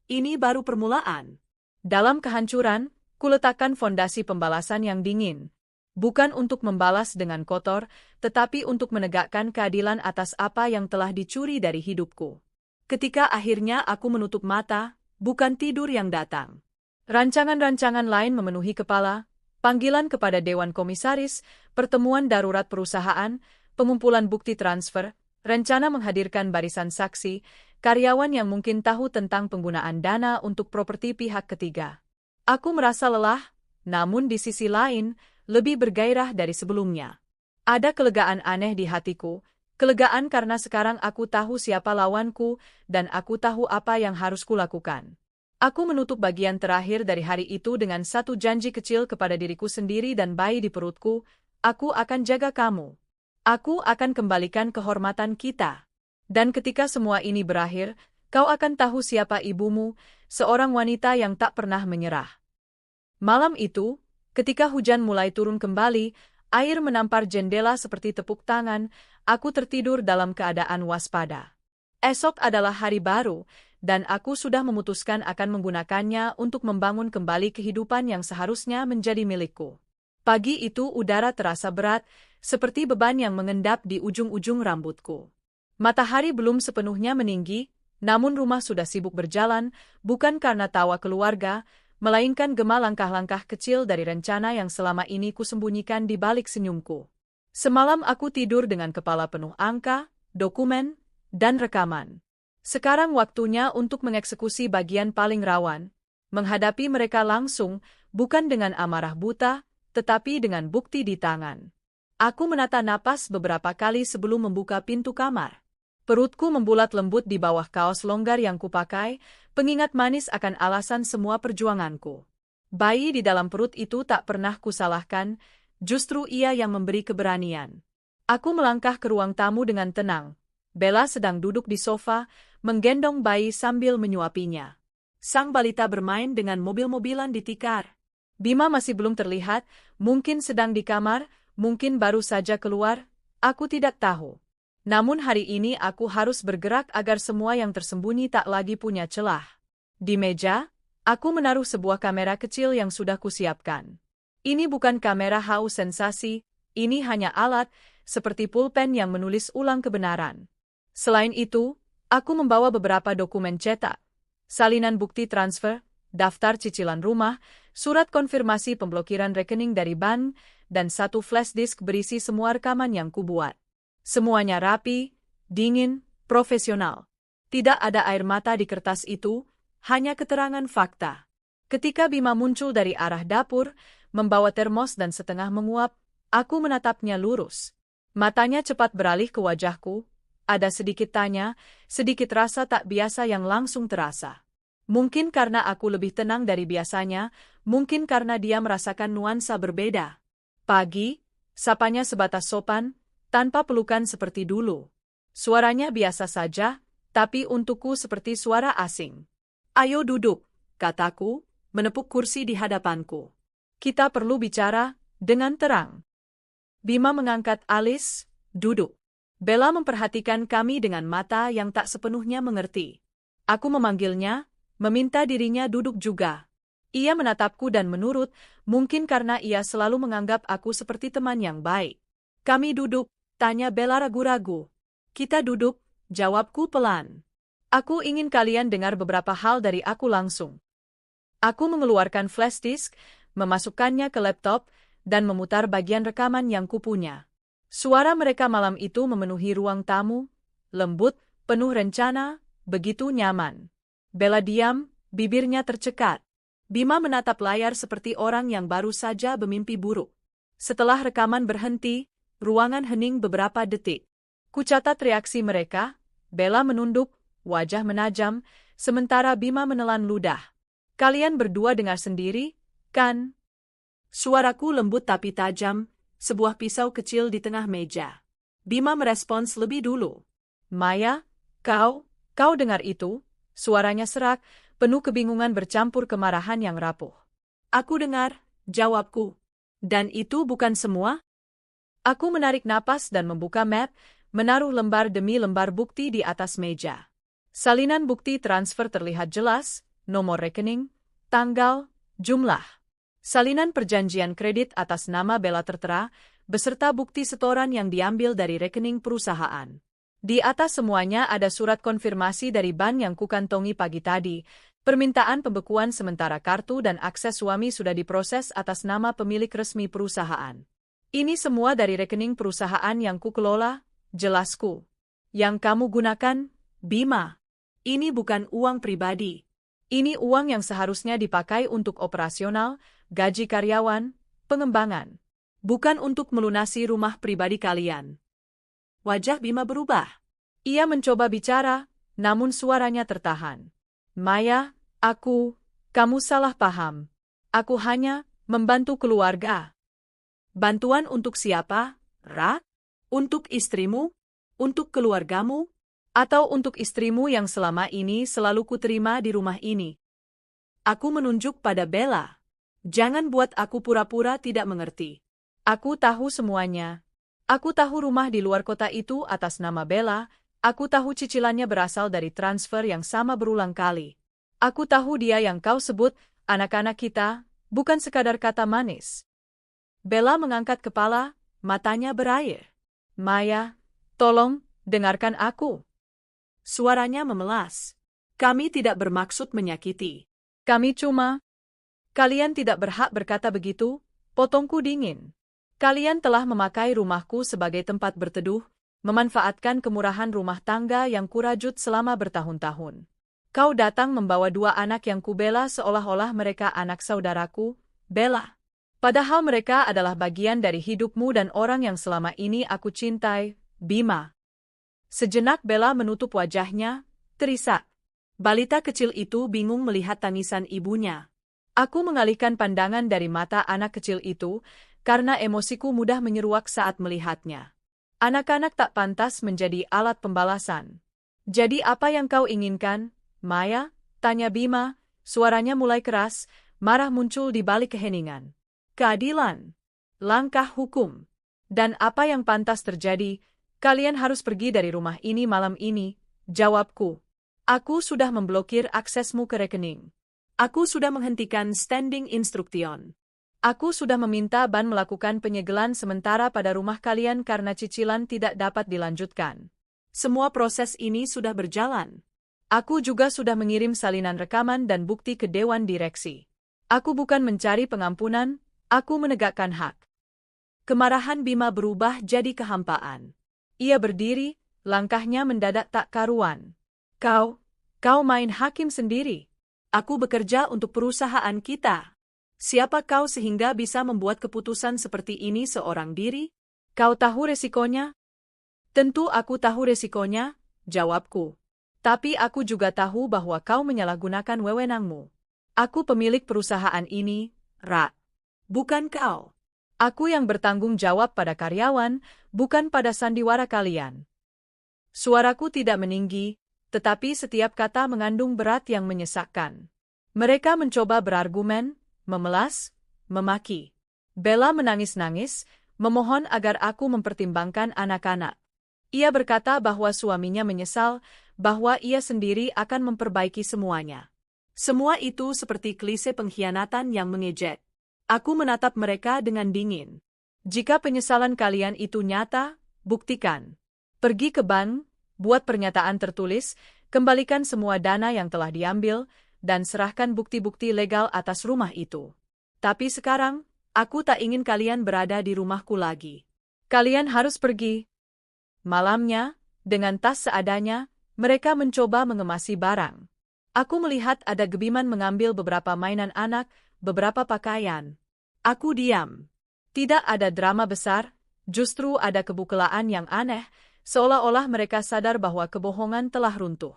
Ini baru permulaan. Dalam kehancuran, kuletakkan fondasi pembalasan yang dingin. Bukan untuk membalas dengan kotor, tetapi untuk menegakkan keadilan atas apa yang telah dicuri dari hidupku. Ketika akhirnya aku menutup mata, bukan tidur yang datang. Rancangan-rancangan lain memenuhi kepala, panggilan kepada Dewan Komisaris, pertemuan darurat perusahaan, pengumpulan bukti transfer, rencana menghadirkan barisan saksi, karyawan yang mungkin tahu tentang penggunaan dana untuk properti pihak ketiga. Aku merasa lelah, namun di sisi lain, lebih bergairah dari sebelumnya. Ada kelegaan aneh di hatiku, kelegaan karena sekarang aku tahu siapa lawanku, dan aku tahu apa yang harus kulakukan. Aku menutup bagian terakhir dari hari itu dengan satu janji kecil kepada diriku sendiri dan bayi di perutku, aku akan jaga kamu. Aku akan kembalikan kehormatan kita. Dan ketika semua ini berakhir, kau akan tahu siapa ibumu, seorang wanita yang tak pernah menyerah. Malam itu, ketika hujan mulai turun kembali, air menampar jendela seperti tepuk tangan, aku tertidur dalam keadaan waspada. Esok adalah hari baru, dan aku sudah memutuskan akan menggunakannya untuk membangun kembali kehidupan yang seharusnya menjadi milikku. Pagi itu udara terasa berat, seperti beban yang mengendap di ujung-ujung rambutku. Matahari belum sepenuhnya meninggi, namun rumah sudah sibuk berjalan, bukan karena tawa keluarga, melainkan gema langkah-langkah kecil dari rencana yang selama ini kusembunyikan di balik senyumku. Semalam aku tidur dengan kepala penuh angka, dokumen, dan rekaman. Sekarang waktunya untuk mengeksekusi bagian paling rawan, menghadapi mereka langsung, bukan dengan amarah buta, tetapi dengan bukti di tangan. Aku menata napas beberapa kali sebelum membuka pintu kamar. Perutku membulat lembut di bawah kaos longgar yang kupakai, pengingat manis akan alasan semua perjuanganku. Bayi di dalam perut itu tak pernah kusalahkan, justru ia yang memberi keberanian. Aku melangkah ke ruang tamu dengan tenang. Bella sedang duduk di sofa, menggendong bayi sambil menyuapinya. Sang balita bermain dengan mobil-mobilan di tikar. Bima masih belum terlihat, mungkin sedang di kamar, mungkin baru saja keluar, aku tidak tahu. Namun hari ini aku harus bergerak agar semua yang tersembunyi tak lagi punya celah. Di meja, aku menaruh sebuah kamera kecil yang sudah kusiapkan. Ini bukan kamera haus sensasi, ini hanya alat, seperti pulpen yang menulis ulang kebenaran. Selain itu, aku membawa beberapa dokumen cetak, salinan bukti transfer, daftar cicilan rumah, surat konfirmasi pemblokiran rekening dari bank, dan satu flash disk berisi semua rekaman yang kubuat. Semuanya rapi, dingin, profesional. Tidak ada air mata di kertas itu, hanya keterangan fakta. Ketika Bima muncul dari arah dapur, membawa termos dan setengah menguap, Aku menatapnya lurus. Matanya cepat beralih ke wajahku. Ada sedikit tanya, sedikit rasa tak biasa yang langsung terasa. Mungkin karena aku lebih tenang dari biasanya, mungkin karena dia merasakan nuansa berbeda. Pagi, sapanya sebatas sopan, tanpa pelukan seperti dulu. Suaranya biasa saja, tapi untukku seperti suara asing. Ayo duduk, kataku, menepuk kursi di hadapanku. Kita perlu bicara dengan terang. Bima mengangkat alis, duduk. Bella memperhatikan kami dengan mata yang tak sepenuhnya mengerti. Aku memanggilnya, meminta dirinya duduk juga. Ia menatapku dan menurut, mungkin karena ia selalu menganggap aku seperti teman yang baik. Kami duduk, tanya Bella ragu-ragu. Kita duduk, jawabku pelan. Aku ingin kalian dengar beberapa hal dari aku langsung. Aku mengeluarkan flash disk, memasukkannya ke laptop, dan memutar bagian rekaman yang kupunya. Suara mereka malam itu memenuhi ruang tamu, lembut, penuh rencana, begitu nyaman. Bella diam, bibirnya tercekat. Bima menatap layar seperti orang yang baru saja bermimpi buruk. Setelah rekaman berhenti, ruangan hening beberapa detik. Kucatat reaksi mereka, Bella menunduk, wajah menajam, sementara Bima menelan ludah. Kalian berdua dengar sendiri, kan? Suaraku lembut tapi tajam, sebuah pisau kecil di tengah meja. Bima merespons lebih dulu. Maya, kau dengar itu? Suaranya serak, penuh kebingungan bercampur kemarahan yang rapuh. Aku dengar, jawabku. Dan itu bukan semua? Aku menarik napas dan membuka map, menaruh lembar demi lembar bukti di atas meja. Salinan bukti transfer terlihat jelas, nomor rekening, tanggal, jumlah. Salinan perjanjian kredit atas nama Bella tertera, beserta bukti setoran yang diambil dari rekening perusahaan. Di atas semuanya ada surat konfirmasi dari bank yang kukantongi pagi tadi, permintaan pembekuan sementara kartu dan akses suami sudah diproses atas nama pemilik resmi perusahaan. Ini semua dari rekening perusahaan yang kukelola, jelasku. Yang kamu gunakan, Bima. Ini bukan uang pribadi. Ini uang yang seharusnya dipakai untuk operasional, gaji karyawan, pengembangan. Bukan untuk melunasi rumah pribadi kalian. Wajah Bima berubah. Ia mencoba bicara, namun suaranya tertahan. Maya, kamu salah paham. Aku hanya membantu keluarga. Bantuan untuk siapa, Ra? Untuk istrimu? Untuk keluargamu? Atau untuk istrimu yang selama ini selalu kuterima di rumah ini? Aku menunjuk pada Bella. Jangan buat aku pura-pura tidak mengerti. Aku tahu semuanya. Aku tahu rumah di luar kota itu atas nama Bella. Aku tahu cicilannya berasal dari transfer yang sama berulang kali. Aku tahu dia yang kau sebut, anak-anak kita, bukan sekadar kata manis. Bella mengangkat kepala, matanya berair. Maya, tolong, dengarkan aku. Suaranya memelas. Kami tidak bermaksud menyakiti. Kami cuma... Kalian tidak berhak berkata begitu, potongku dingin. Kalian telah memakai rumahku sebagai tempat berteduh, memanfaatkan kemurahan rumah tangga yang kurajut selama bertahun-tahun. Kau datang membawa 2 anak yang kubela seolah-olah mereka anak saudaraku, Bella. Padahal mereka adalah bagian dari hidupmu dan orang yang selama ini aku cintai, Bima. Sejenak Bella menutup wajahnya, terisak. Balita kecil itu bingung melihat tangisan ibunya. Aku mengalihkan pandangan dari mata anak kecil itu, karena emosiku mudah menyeruak saat melihatnya. Anak-anak tak pantas menjadi alat pembalasan. Jadi apa yang kau inginkan, Maya? Tanya Bima, suaranya mulai keras, marah muncul di balik keheningan. Keadilan. Langkah hukum. Dan apa yang pantas terjadi? Kalian harus pergi dari rumah ini malam ini, jawabku. Aku sudah memblokir aksesmu ke rekening. Aku sudah menghentikan standing instruction. Aku sudah meminta ban melakukan penyegelan sementara pada rumah kalian karena cicilan tidak dapat dilanjutkan. Semua proses ini sudah berjalan. Aku juga sudah mengirim salinan rekaman dan bukti ke Dewan Direksi. Aku bukan mencari pengampunan, aku menegakkan hak. Kemarahan Bima berubah jadi kehampaan. Ia berdiri, langkahnya mendadak tak karuan. Kau main hakim sendiri. Aku bekerja untuk perusahaan kita. Siapa kau sehingga bisa membuat keputusan seperti ini seorang diri? Kau tahu resikonya? Tentu aku tahu resikonya, jawabku. Tapi aku juga tahu bahwa kau menyalahgunakan wewenangmu. Aku pemilik perusahaan ini, Ra. Bukan kau. Aku yang bertanggung jawab pada karyawan, bukan pada sandiwara kalian. Suaraku tidak meninggi, tetapi setiap kata mengandung berat yang menyesakkan. Mereka mencoba berargumen, memelas, memaki. Bella menangis-nangis, memohon agar aku mempertimbangkan anak-anak. Ia berkata bahwa suaminya menyesal, bahwa ia sendiri akan memperbaiki semuanya. Semua itu seperti klise pengkhianatan yang mengejek. Aku menatap mereka dengan dingin. Jika penyesalan kalian itu nyata, buktikan. Pergi ke bank, buat pernyataan tertulis, kembalikan semua dana yang telah diambil, dan serahkan bukti-bukti legal atas rumah itu. Tapi sekarang, aku tak ingin kalian berada di rumahku lagi. Kalian harus pergi. Malamnya, dengan tas seadanya, mereka mencoba mengemasi barang. Aku melihat ada gebiman mengambil beberapa mainan anak, beberapa pakaian. Aku diam. Tidak ada drama besar, justru ada kebukelaan yang aneh, seolah-olah mereka sadar bahwa kebohongan telah runtuh.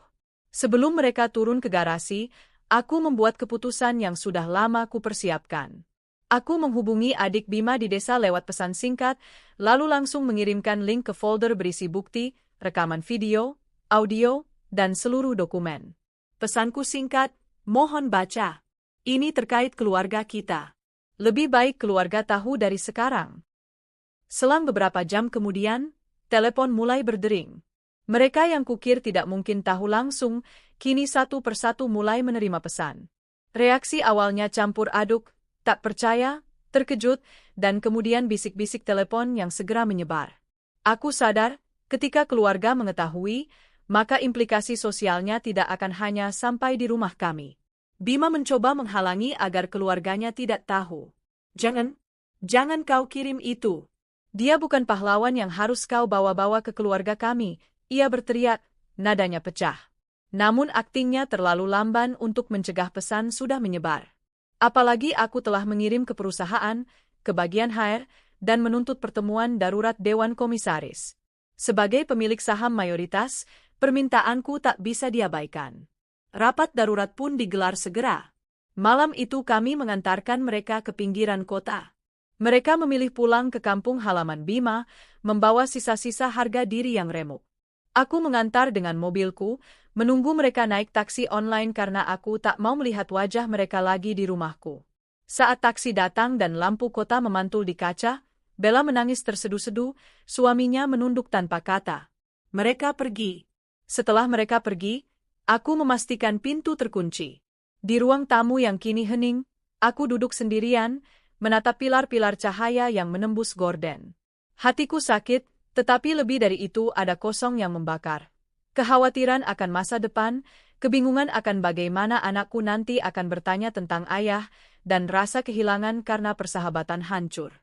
Sebelum mereka turun ke garasi, aku membuat keputusan yang sudah lama kupersiapkan. Aku menghubungi adik Bima di desa lewat pesan singkat, lalu langsung mengirimkan link ke folder berisi bukti, rekaman video, audio, dan seluruh dokumen. Pesanku singkat, mohon baca. Ini terkait keluarga kita. Lebih baik keluarga tahu dari sekarang. Selang beberapa jam kemudian, telepon mulai berdering. Mereka yang kukir tidak mungkin tahu langsung, kini satu persatu mulai menerima pesan. Reaksi awalnya campur aduk, tak percaya, terkejut, dan kemudian bisik-bisik telepon yang segera menyebar. Aku sadar, ketika keluarga mengetahui, maka implikasi sosialnya tidak akan hanya sampai di rumah kami. Bima mencoba menghalangi agar keluarganya tidak tahu. Jangan kau kirim itu. Dia bukan pahlawan yang harus kau bawa-bawa ke keluarga kami, ia berteriak, nadanya pecah. Namun aktingnya terlalu lamban untuk mencegah pesan sudah menyebar. Apalagi aku telah mengirim ke perusahaan, ke bagian HR, dan menuntut pertemuan darurat Dewan Komisaris. Sebagai pemilik saham mayoritas, permintaanku tak bisa diabaikan. Rapat darurat pun digelar segera. Malam itu kami mengantarkan mereka ke pinggiran kota. Mereka memilih pulang ke kampung halaman Bima, membawa sisa-sisa harga diri yang remuk. Aku mengantar dengan mobilku, menunggu mereka naik taksi online karena aku tak mau melihat wajah mereka lagi di rumahku. Saat taksi datang dan lampu kota memantul di kaca, Bella menangis terseduh-seduh, suaminya menunduk tanpa kata. Mereka pergi. Setelah mereka pergi, aku memastikan pintu terkunci. Di ruang tamu yang kini hening, aku duduk sendirian, menatap pilar-pilar cahaya yang menembus gorden. Hatiku sakit, tetapi lebih dari itu ada kosong yang membakar. Kekhawatiran akan masa depan, kebingungan akan bagaimana anakku nanti akan bertanya tentang ayah, dan rasa kehilangan karena persahabatan hancur.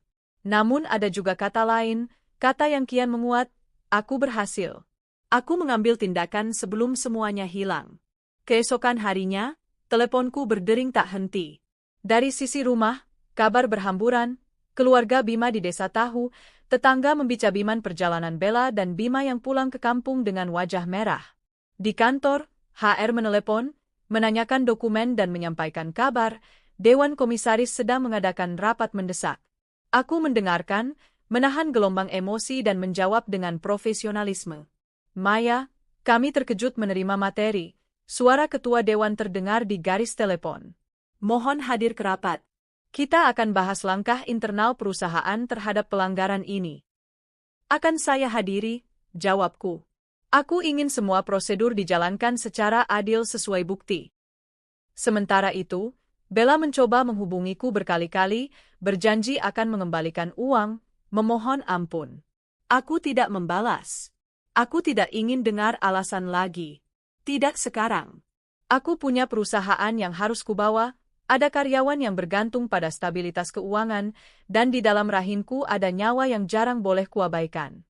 Namun ada juga kata lain, kata yang kian menguat, aku berhasil. Aku mengambil tindakan sebelum semuanya hilang. Keesokan harinya, teleponku berdering tak henti. Dari sisi rumah, kabar berhamburan, keluarga Bima di desa tahu, tetangga membica-biman perjalanan Bella dan Bima yang pulang ke kampung dengan wajah merah. Di kantor, HR menelepon, menanyakan dokumen dan menyampaikan kabar, Dewan Komisaris sedang mengadakan rapat mendesak. Aku mendengarkan, menahan gelombang emosi dan menjawab dengan profesionalisme. Maya, kami terkejut menerima materi. Suara ketua dewan terdengar di garis telepon. Mohon hadir ke rapat. Kita akan bahas langkah internal perusahaan terhadap pelanggaran ini. Akan saya hadiri, jawabku. Aku ingin semua prosedur dijalankan secara adil sesuai bukti. Sementara itu, Bella mencoba menghubungiku berkali-kali, berjanji akan mengembalikan uang, memohon ampun. Aku tidak membalas. Aku tidak ingin dengar alasan lagi. Tidak sekarang. Aku punya perusahaan yang harus kubawa, ada karyawan yang bergantung pada stabilitas keuangan, dan di dalam rahimku ada nyawa yang jarang boleh kuabaikan.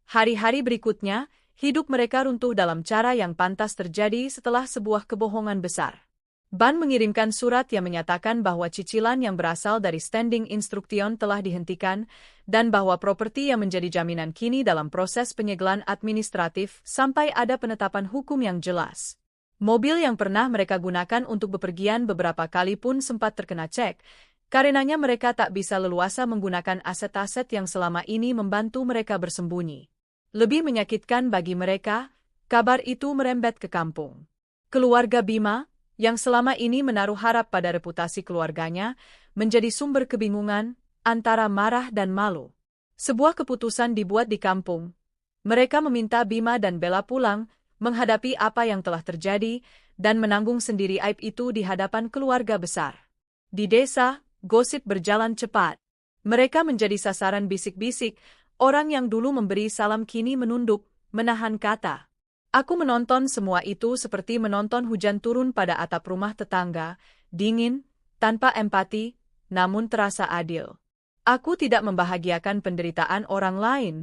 Hari-hari berikutnya, hidup mereka runtuh dalam cara yang pantas terjadi setelah sebuah kebohongan besar. Ban mengirimkan surat yang menyatakan bahwa cicilan yang berasal dari Standing Instruction telah dihentikan dan bahwa properti yang menjadi jaminan kini dalam proses penyegelan administratif sampai ada penetapan hukum yang jelas. Mobil yang pernah mereka gunakan untuk bepergian beberapa kali pun sempat terkena cek, karenanya mereka tak bisa leluasa menggunakan aset-aset yang selama ini membantu mereka bersembunyi. Lebih menyakitkan bagi mereka, kabar itu merembet ke kampung. Keluarga Bima, yang selama ini menaruh harap pada reputasi keluarganya, menjadi sumber kebingungan, antara marah dan malu. Sebuah keputusan dibuat di kampung. Mereka meminta Bima dan Bella pulang, menghadapi apa yang telah terjadi, dan menanggung sendiri aib itu di hadapan keluarga besar. Di desa, gosip berjalan cepat. Mereka menjadi sasaran bisik-bisik, orang yang dulu memberi salam kini menunduk, menahan kata. Aku menonton semua itu seperti menonton hujan turun pada atap rumah tetangga, dingin, tanpa empati, namun terasa adil. Aku tidak membahagiakan penderitaan orang lain,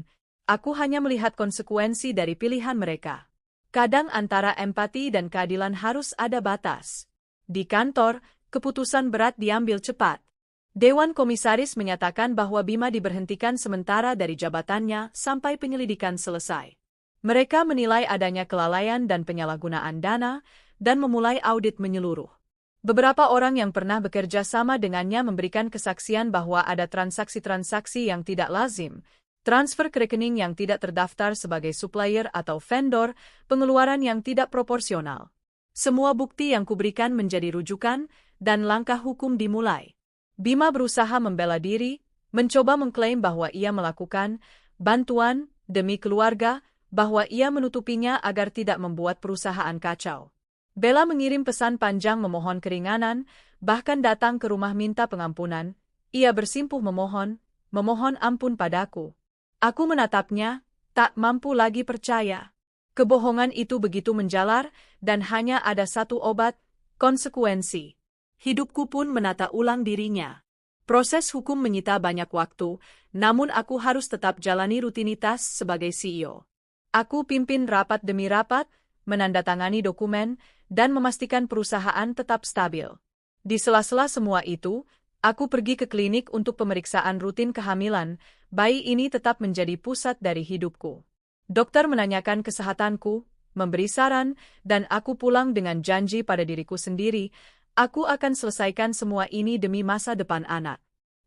aku hanya melihat konsekuensi dari pilihan mereka. Kadang antara empati dan keadilan harus ada batas. Di kantor, keputusan berat diambil cepat. Dewan Komisaris menyatakan bahwa Bima diberhentikan sementara dari jabatannya sampai penyelidikan selesai. Mereka menilai adanya kelalaian dan penyalahgunaan dana, dan memulai audit menyeluruh. Beberapa orang yang pernah bekerja sama dengannya memberikan kesaksian bahwa ada transaksi-transaksi yang tidak lazim, transfer ke rekening yang tidak terdaftar sebagai supplier atau vendor, pengeluaran yang tidak proporsional. Semua bukti yang kuberikan menjadi rujukan, dan langkah hukum dimulai. Bima berusaha membela diri, mencoba mengklaim bahwa ia melakukan bantuan demi keluarga, bahwa ia menutupinya agar tidak membuat perusahaan kacau. Bella mengirim pesan panjang memohon keringanan, bahkan datang ke rumah minta pengampunan. Ia bersimpuh memohon ampun padaku. Aku menatapnya, tak mampu lagi percaya. Kebohongan itu begitu menjalar, dan hanya ada satu obat, konsekuensi. Hidupku pun menata ulang dirinya. Proses hukum menyita banyak waktu, namun aku harus tetap jalani rutinitas sebagai CEO. Aku pimpin rapat demi rapat, menandatangani dokumen, dan memastikan perusahaan tetap stabil. Di sela-sela semua itu, aku pergi ke klinik untuk pemeriksaan rutin kehamilan, bayi ini tetap menjadi pusat dari hidupku. Dokter menanyakan kesehatanku, memberi saran, dan aku pulang dengan janji pada diriku sendiri, aku akan selesaikan semua ini demi masa depan anak.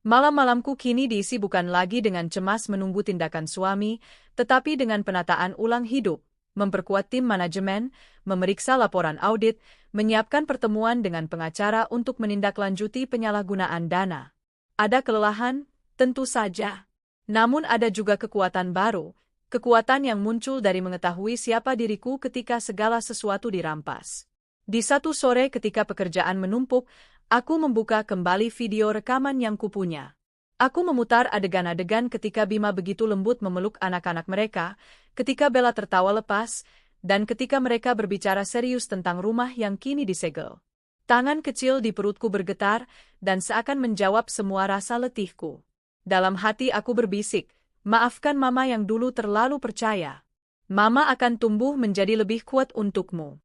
Malam-malamku kini diisi bukan lagi dengan cemas menunggu tindakan suami, tetapi dengan penataan ulang hidup, memperkuat tim manajemen, memeriksa laporan audit, menyiapkan pertemuan dengan pengacara untuk menindaklanjuti penyalahgunaan dana. Ada kelelahan? Tentu saja. Namun ada juga kekuatan baru, kekuatan yang muncul dari mengetahui siapa diriku ketika segala sesuatu dirampas. Di satu sore ketika pekerjaan menumpuk, aku membuka kembali video rekaman yang kupunya. Aku memutar adegan-adegan ketika Bima begitu lembut memeluk anak-anak mereka, ketika Bella tertawa lepas, dan ketika mereka berbicara serius tentang rumah yang kini disegel. Tangan kecil di perutku bergetar, dan seakan menjawab semua rasa letihku. Dalam hati aku berbisik, maafkan Mama yang dulu terlalu percaya. Mama akan tumbuh menjadi lebih kuat untukmu.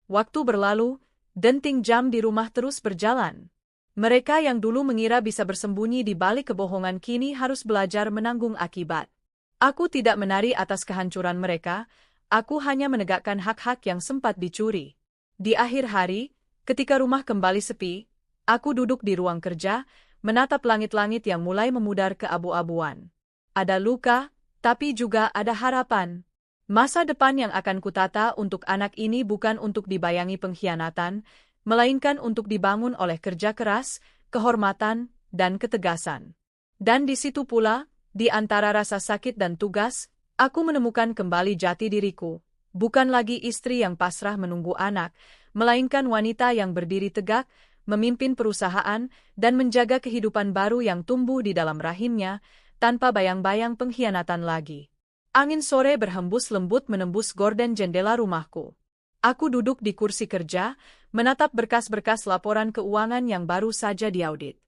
Waktu berlalu, denting jam di rumah terus berjalan. Mereka yang dulu mengira bisa bersembunyi di balik kebohongan kini harus belajar menanggung akibat. Aku tidak menari atas kehancuran mereka, aku hanya menegakkan hak-hak yang sempat dicuri. Di akhir hari, ketika rumah kembali sepi, aku duduk di ruang kerja, menatap langit-langit yang mulai memudar keabu-abuan. Ada luka, tapi juga ada harapan. Masa depan yang akan kutata untuk anak ini bukan untuk dibayangi pengkhianatan, melainkan untuk dibangun oleh kerja keras, kehormatan, dan ketegasan. Dan di situ pula, di antara rasa sakit dan tugas, aku menemukan kembali jati diriku, bukan lagi istri yang pasrah menunggu anak, melainkan wanita yang berdiri tegak, memimpin perusahaan, dan menjaga kehidupan baru yang tumbuh di dalam rahimnya, tanpa bayang-bayang pengkhianatan lagi. Angin sore berhembus lembut menembus gorden jendela rumahku. Aku duduk di kursi kerja, menatap berkas-berkas laporan keuangan yang baru saja diaudit.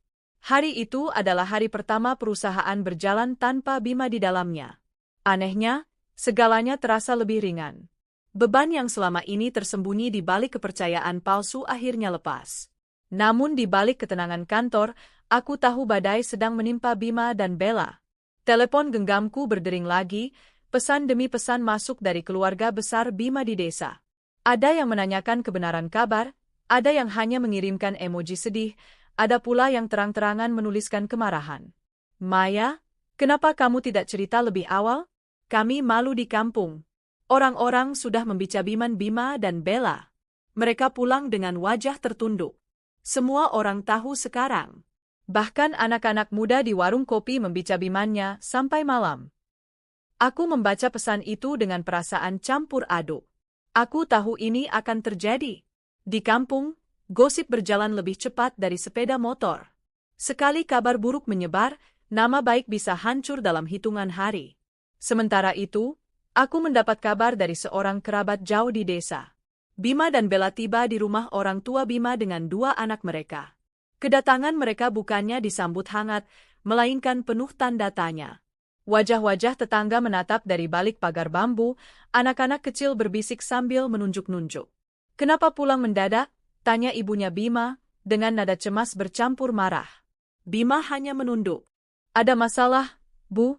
Hari itu adalah hari pertama perusahaan berjalan tanpa Bima di dalamnya. Anehnya, segalanya terasa lebih ringan. Beban yang selama ini tersembunyi di balik kepercayaan palsu akhirnya lepas. Namun di balik ketenangan kantor, aku tahu badai sedang menimpa Bima dan Bella. Telepon genggamku berdering lagi, pesan demi pesan masuk dari keluarga besar Bima di desa. Ada yang menanyakan kebenaran kabar, ada yang hanya mengirimkan emoji sedih, ada pula yang terang-terangan menuliskan kemarahan. Maya, kenapa kamu tidak cerita lebih awal? Kami malu di kampung. Orang-orang sudah membicabiman Bima dan Bella. Mereka pulang dengan wajah tertunduk. Semua orang tahu sekarang. Bahkan anak-anak muda di warung kopi membicabimannya sampai malam. Aku membaca pesan itu dengan perasaan campur aduk. Aku tahu ini akan terjadi. Di kampung, gosip berjalan lebih cepat dari sepeda motor. Sekali kabar buruk menyebar, nama baik bisa hancur dalam hitungan hari. Sementara itu, aku mendapat kabar dari seorang kerabat jauh di desa. Bima dan Bella tiba di rumah orang tua Bima dengan 2 anak mereka. Kedatangan mereka bukannya disambut hangat, melainkan penuh tanda tanya. Wajah-wajah tetangga menatap dari balik pagar bambu, anak-anak kecil berbisik sambil menunjuk-nunjuk. "Kenapa pulang mendadak?" tanya ibunya Bima, dengan nada cemas bercampur marah. Bima hanya menunduk. "Ada masalah, Bu?"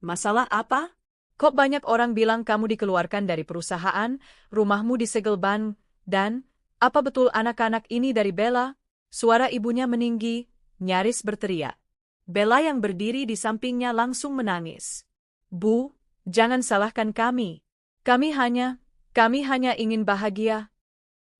"Masalah apa? Kok banyak orang bilang kamu dikeluarkan dari perusahaan, rumahmu disegel ban, dan, apa betul anak-anak ini dari Bella?" Suara ibunya meninggi, nyaris berteriak. Bella yang berdiri di sampingnya langsung menangis. "Bu, jangan salahkan kami. Kami hanya ingin bahagia."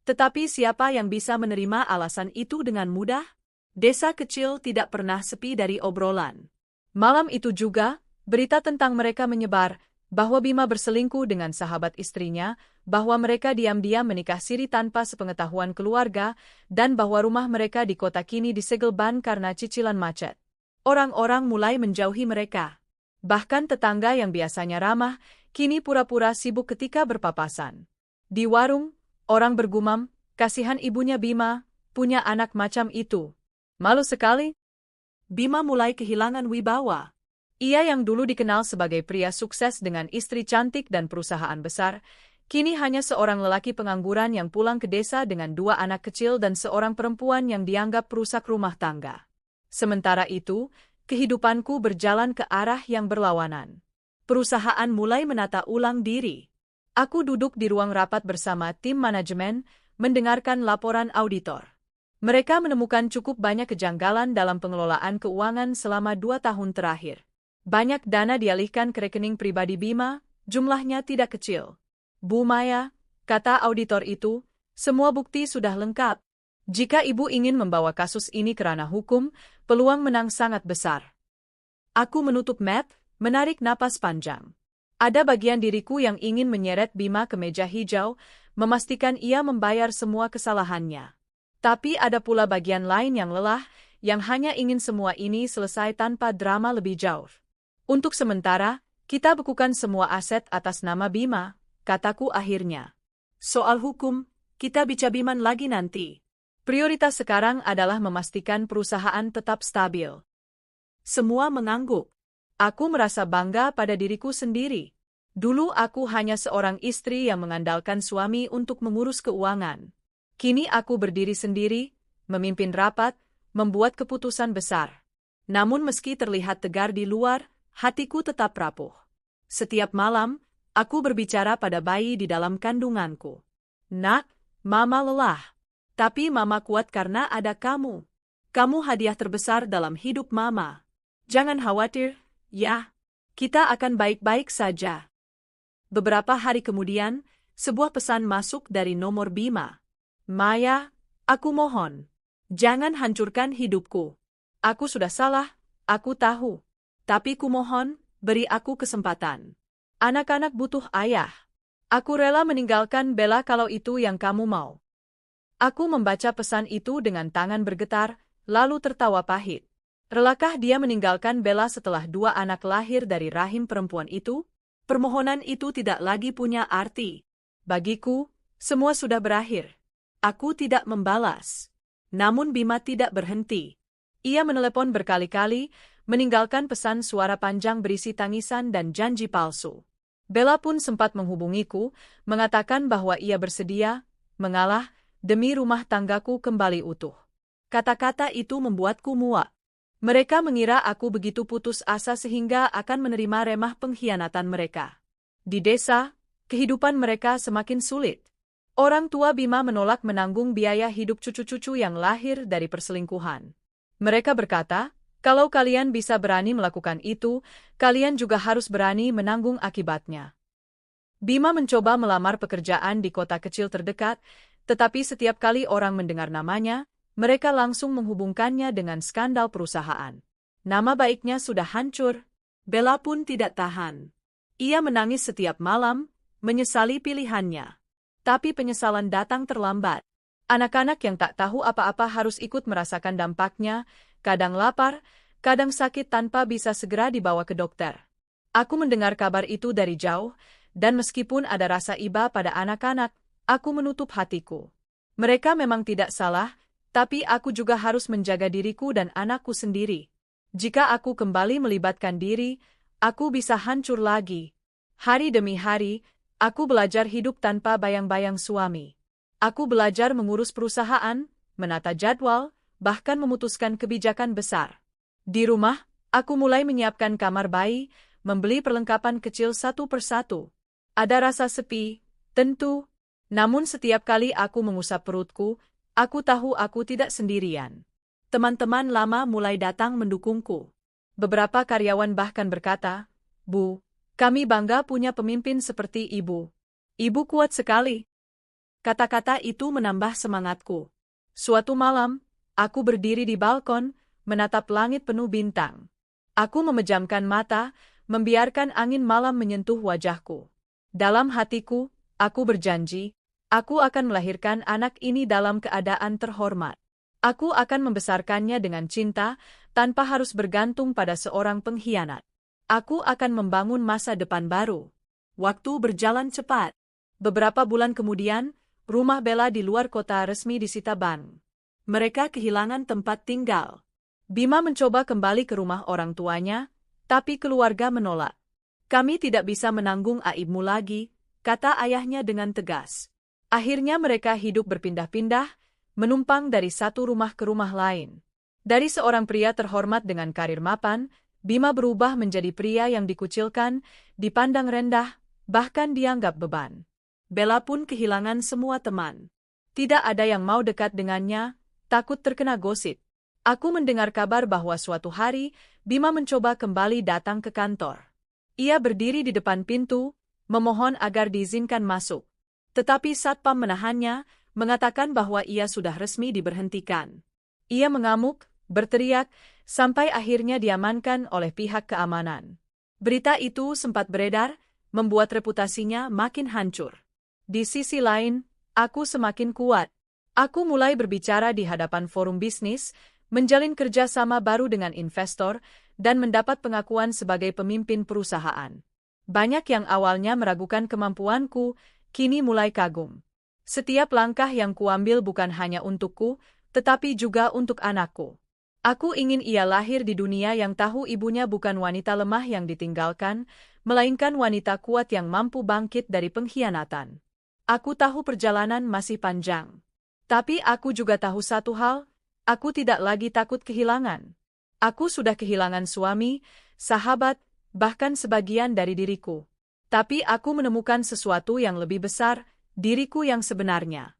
Tetapi siapa yang bisa menerima alasan itu dengan mudah? Desa kecil tidak pernah sepi dari obrolan. Malam itu juga, berita tentang mereka menyebar, bahwa Bima berselingkuh dengan sahabat istrinya, bahwa mereka diam-diam menikah siri tanpa sepengetahuan keluarga, dan bahwa rumah mereka di kota kini disegel ban karena cicilan macet. Orang-orang mulai menjauhi mereka. Bahkan tetangga yang biasanya ramah, kini pura-pura sibuk ketika berpapasan. Di warung, orang bergumam, kasihan ibunya Bima, punya anak macam itu. Malu sekali. Bima mulai kehilangan wibawa. Ia yang dulu dikenal sebagai pria sukses dengan istri cantik dan perusahaan besar, kini hanya seorang lelaki pengangguran yang pulang ke desa dengan 2 anak kecil dan seorang perempuan yang dianggap perusak rumah tangga. Sementara itu, kehidupanku berjalan ke arah yang berlawanan. Perusahaan mulai menata ulang diri. Aku duduk di ruang rapat bersama tim manajemen, mendengarkan laporan auditor. Mereka menemukan cukup banyak kejanggalan dalam pengelolaan keuangan selama 2 tahun terakhir. Banyak dana dialihkan ke rekening pribadi Bima, jumlahnya tidak kecil. "Bu Maya," kata auditor itu, "semua bukti sudah lengkap. Jika Ibu ingin membawa kasus ini ke ranah hukum, peluang menang sangat besar." Aku menutup map, menarik napas panjang. Ada bagian diriku yang ingin menyeret Bima ke meja hijau, memastikan ia membayar semua kesalahannya. Tapi ada pula bagian lain yang lelah, yang hanya ingin semua ini selesai tanpa drama lebih jauh. "Untuk sementara, kita bekukan semua aset atas nama Bima," kataku akhirnya. "Soal hukum, kita bicabiman lagi nanti. Prioritas sekarang adalah memastikan perusahaan tetap stabil." Semua mengangguk. Aku merasa bangga pada diriku sendiri. Dulu aku hanya seorang istri yang mengandalkan suami untuk mengurus keuangan. Kini aku berdiri sendiri, memimpin rapat, membuat keputusan besar. Namun meski terlihat tegar di luar, hatiku tetap rapuh. Setiap malam, aku berbicara pada bayi di dalam kandunganku. "Nak, Mama lelah. Tapi Mama kuat karena ada kamu. Kamu hadiah terbesar dalam hidup Mama. Jangan khawatir, ya. Kita akan baik-baik saja." Beberapa hari kemudian, sebuah pesan masuk dari nomor Bima. "Maya, aku mohon. Jangan hancurkan hidupku. Aku sudah salah, aku tahu. Tapi kumohon, beri aku kesempatan. Anak-anak butuh ayah. Aku rela meninggalkan Bella kalau itu yang kamu mau." Aku membaca pesan itu dengan tangan bergetar, lalu tertawa pahit. Relakah dia meninggalkan Bella setelah 2 anak lahir dari rahim perempuan itu? Permohonan itu tidak lagi punya arti. Bagiku, semua sudah berakhir. Aku tidak membalas. Namun Bima tidak berhenti. Ia menelepon berkali-kali, meninggalkan pesan suara panjang berisi tangisan dan janji palsu. Bella pun sempat menghubungiku, mengatakan bahwa ia bersedia mengalah demi rumah tanggaku kembali utuh. Kata-kata itu membuatku muak. Mereka mengira aku begitu putus asa sehingga akan menerima remah pengkhianatan mereka. Di desa, kehidupan mereka semakin sulit. Orang tua Bima menolak menanggung biaya hidup cucu-cucu yang lahir dari perselingkuhan. Mereka berkata, kalau kalian bisa berani melakukan itu, kalian juga harus berani menanggung akibatnya. Bima mencoba melamar pekerjaan di kota kecil terdekat, tetapi setiap kali orang mendengar namanya, mereka langsung menghubungkannya dengan skandal perusahaan. Nama baiknya sudah hancur. Bella pun tidak tahan. Ia menangis setiap malam, menyesali pilihannya. Tapi penyesalan datang terlambat. Anak-anak yang tak tahu apa-apa harus ikut merasakan dampaknya, kadang lapar, kadang sakit tanpa bisa segera dibawa ke dokter. Aku mendengar kabar itu dari jauh, dan meskipun ada rasa iba pada anak-anak, aku menutup hatiku. Mereka memang tidak salah, tapi aku juga harus menjaga diriku dan anakku sendiri. Jika aku kembali melibatkan diri, aku bisa hancur lagi. Hari demi hari, aku belajar hidup tanpa bayang-bayang suami. Aku belajar mengurus perusahaan, menata jadwal, bahkan memutuskan kebijakan besar. Di rumah, aku mulai menyiapkan kamar bayi, membeli perlengkapan kecil satu persatu. Ada rasa sepi, tentu. Namun setiap kali aku mengusap perutku, aku tahu aku tidak sendirian. Teman-teman lama mulai datang mendukungku. Beberapa karyawan bahkan berkata, "Bu, kami bangga punya pemimpin seperti Ibu. Ibu kuat sekali." Kata-kata itu menambah semangatku. Suatu malam, aku berdiri di balkon, menatap langit penuh bintang. Aku memejamkan mata, membiarkan angin malam menyentuh wajahku. Dalam hatiku, aku berjanji, aku akan melahirkan anak ini dalam keadaan terhormat. Aku akan membesarkannya dengan cinta, tanpa harus bergantung pada seorang pengkhianat. Aku akan membangun masa depan baru. Waktu berjalan cepat. Beberapa bulan kemudian, rumah Bella di luar kota resmi disita bank. Mereka kehilangan tempat tinggal. Bima mencoba kembali ke rumah orang tuanya, tapi keluarga menolak. "Kami tidak bisa menanggung aibmu lagi," kata ayahnya dengan tegas. Akhirnya mereka hidup berpindah-pindah, menumpang dari satu rumah ke rumah lain. Dari seorang pria terhormat dengan karir mapan, Bima berubah menjadi pria yang dikucilkan, dipandang rendah, bahkan dianggap beban. Bella pun kehilangan semua teman. Tidak ada yang mau dekat dengannya, takut terkena gosip. Aku mendengar kabar bahwa suatu hari, Bima mencoba kembali datang ke kantor. Ia berdiri di depan pintu, memohon agar diizinkan masuk. Tetapi satpam menahannya, mengatakan bahwa ia sudah resmi diberhentikan. Ia mengamuk, berteriak, sampai akhirnya diamankan oleh pihak keamanan. Berita itu sempat beredar, membuat reputasinya makin hancur. Di sisi lain, aku semakin kuat. Aku mulai berbicara di hadapan forum bisnis, menjalin kerjasama baru dengan investor, dan mendapat pengakuan sebagai pemimpin perusahaan. Banyak yang awalnya meragukan kemampuanku, kini mulai kagum. Setiap langkah yang kuambil bukan hanya untukku, tetapi juga untuk anakku. Aku ingin ia lahir di dunia yang tahu ibunya bukan wanita lemah yang ditinggalkan, melainkan wanita kuat yang mampu bangkit dari pengkhianatan. Aku tahu perjalanan masih panjang. Tapi aku juga tahu satu hal, aku tidak lagi takut kehilangan. Aku sudah kehilangan suami, sahabat, bahkan sebagian dari diriku. Tapi aku menemukan sesuatu yang lebih besar, diriku yang sebenarnya.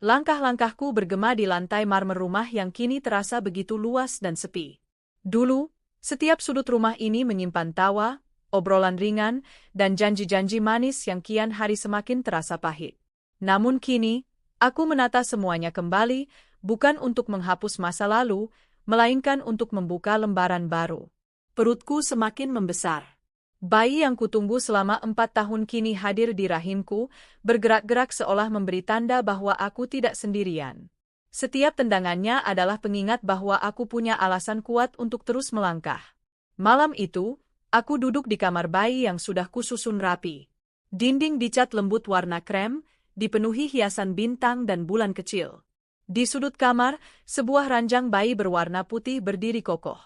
Langkah-langkahku bergema di lantai marmer rumah yang kini terasa begitu luas dan sepi. Dulu, setiap sudut rumah ini menyimpan tawa, obrolan ringan, dan janji-janji manis yang kian hari semakin terasa pahit. Namun kini, aku menata semuanya kembali, bukan untuk menghapus masa lalu, melainkan untuk membuka lembaran baru. Perutku semakin membesar. Bayi yang kutunggu selama 4 tahun kini hadir di rahimku, bergerak-gerak seolah memberi tanda bahwa aku tidak sendirian. Setiap tendangannya adalah pengingat bahwa aku punya alasan kuat untuk terus melangkah. Malam itu, aku duduk di kamar bayi yang sudah kususun rapi. Dinding dicat lembut warna krem, dipenuhi hiasan bintang dan bulan kecil. Di sudut kamar, sebuah ranjang bayi berwarna putih berdiri kokoh.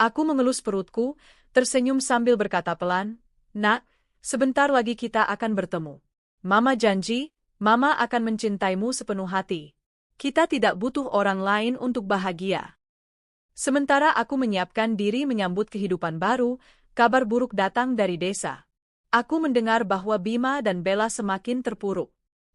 Aku mengelus perutku, tersenyum sambil berkata pelan, "Nak, sebentar lagi kita akan bertemu. Mama janji, Mama akan mencintaimu sepenuh hati. Kita tidak butuh orang lain untuk bahagia." Sementara aku menyiapkan diri menyambut kehidupan baru, kabar buruk datang dari desa. Aku mendengar bahwa Bima dan Bella semakin terpuruk.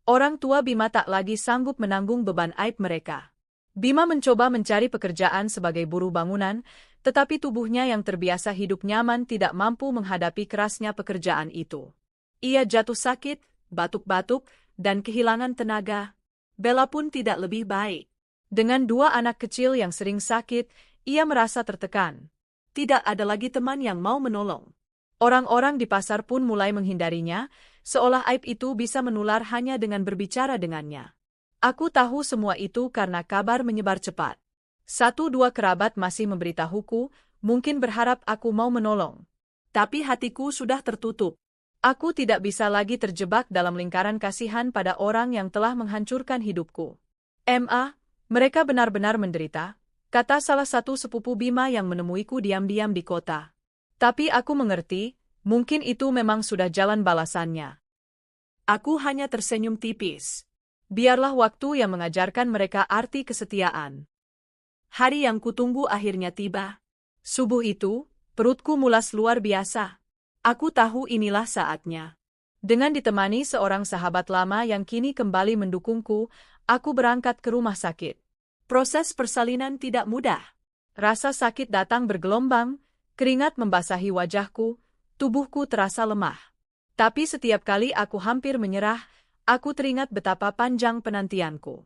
Orang tua Bima tak lagi sanggup menanggung beban aib mereka. Bima mencoba mencari pekerjaan sebagai buruh bangunan, tetapi tubuhnya yang terbiasa hidup nyaman tidak mampu menghadapi kerasnya pekerjaan itu. Ia jatuh sakit, batuk-batuk, dan kehilangan tenaga. Bella pun tidak lebih baik. Dengan dua anak kecil yang sering sakit, ia merasa tertekan. Tidak ada lagi teman yang mau menolong. Orang-orang di pasar pun mulai menghindarinya, seolah aib itu bisa menular hanya dengan berbicara dengannya. Aku tahu semua itu karena kabar menyebar cepat. 1-2 kerabat masih memberitahuku, mungkin berharap aku mau menolong. Tapi hatiku sudah tertutup. Aku tidak bisa lagi terjebak dalam lingkaran kasihan pada orang yang telah menghancurkan hidupku. Mereka benar-benar menderita, kata salah satu sepupu Bima yang menemuiku diam-diam di kota. Tapi aku mengerti, mungkin itu memang sudah jalan balasannya. Aku hanya tersenyum tipis. Biarlah waktu yang mengajarkan mereka arti kesetiaan. Hari yang kutunggu akhirnya tiba. Subuh itu, perutku mulas luar biasa. Aku tahu inilah saatnya. Dengan ditemani seorang sahabat lama yang kini kembali mendukungku, aku berangkat ke rumah sakit. Proses persalinan tidak mudah. Rasa sakit datang bergelombang, keringat membasahi wajahku, tubuhku terasa lemah. Tapi setiap kali aku hampir menyerah, aku teringat betapa panjang penantianku.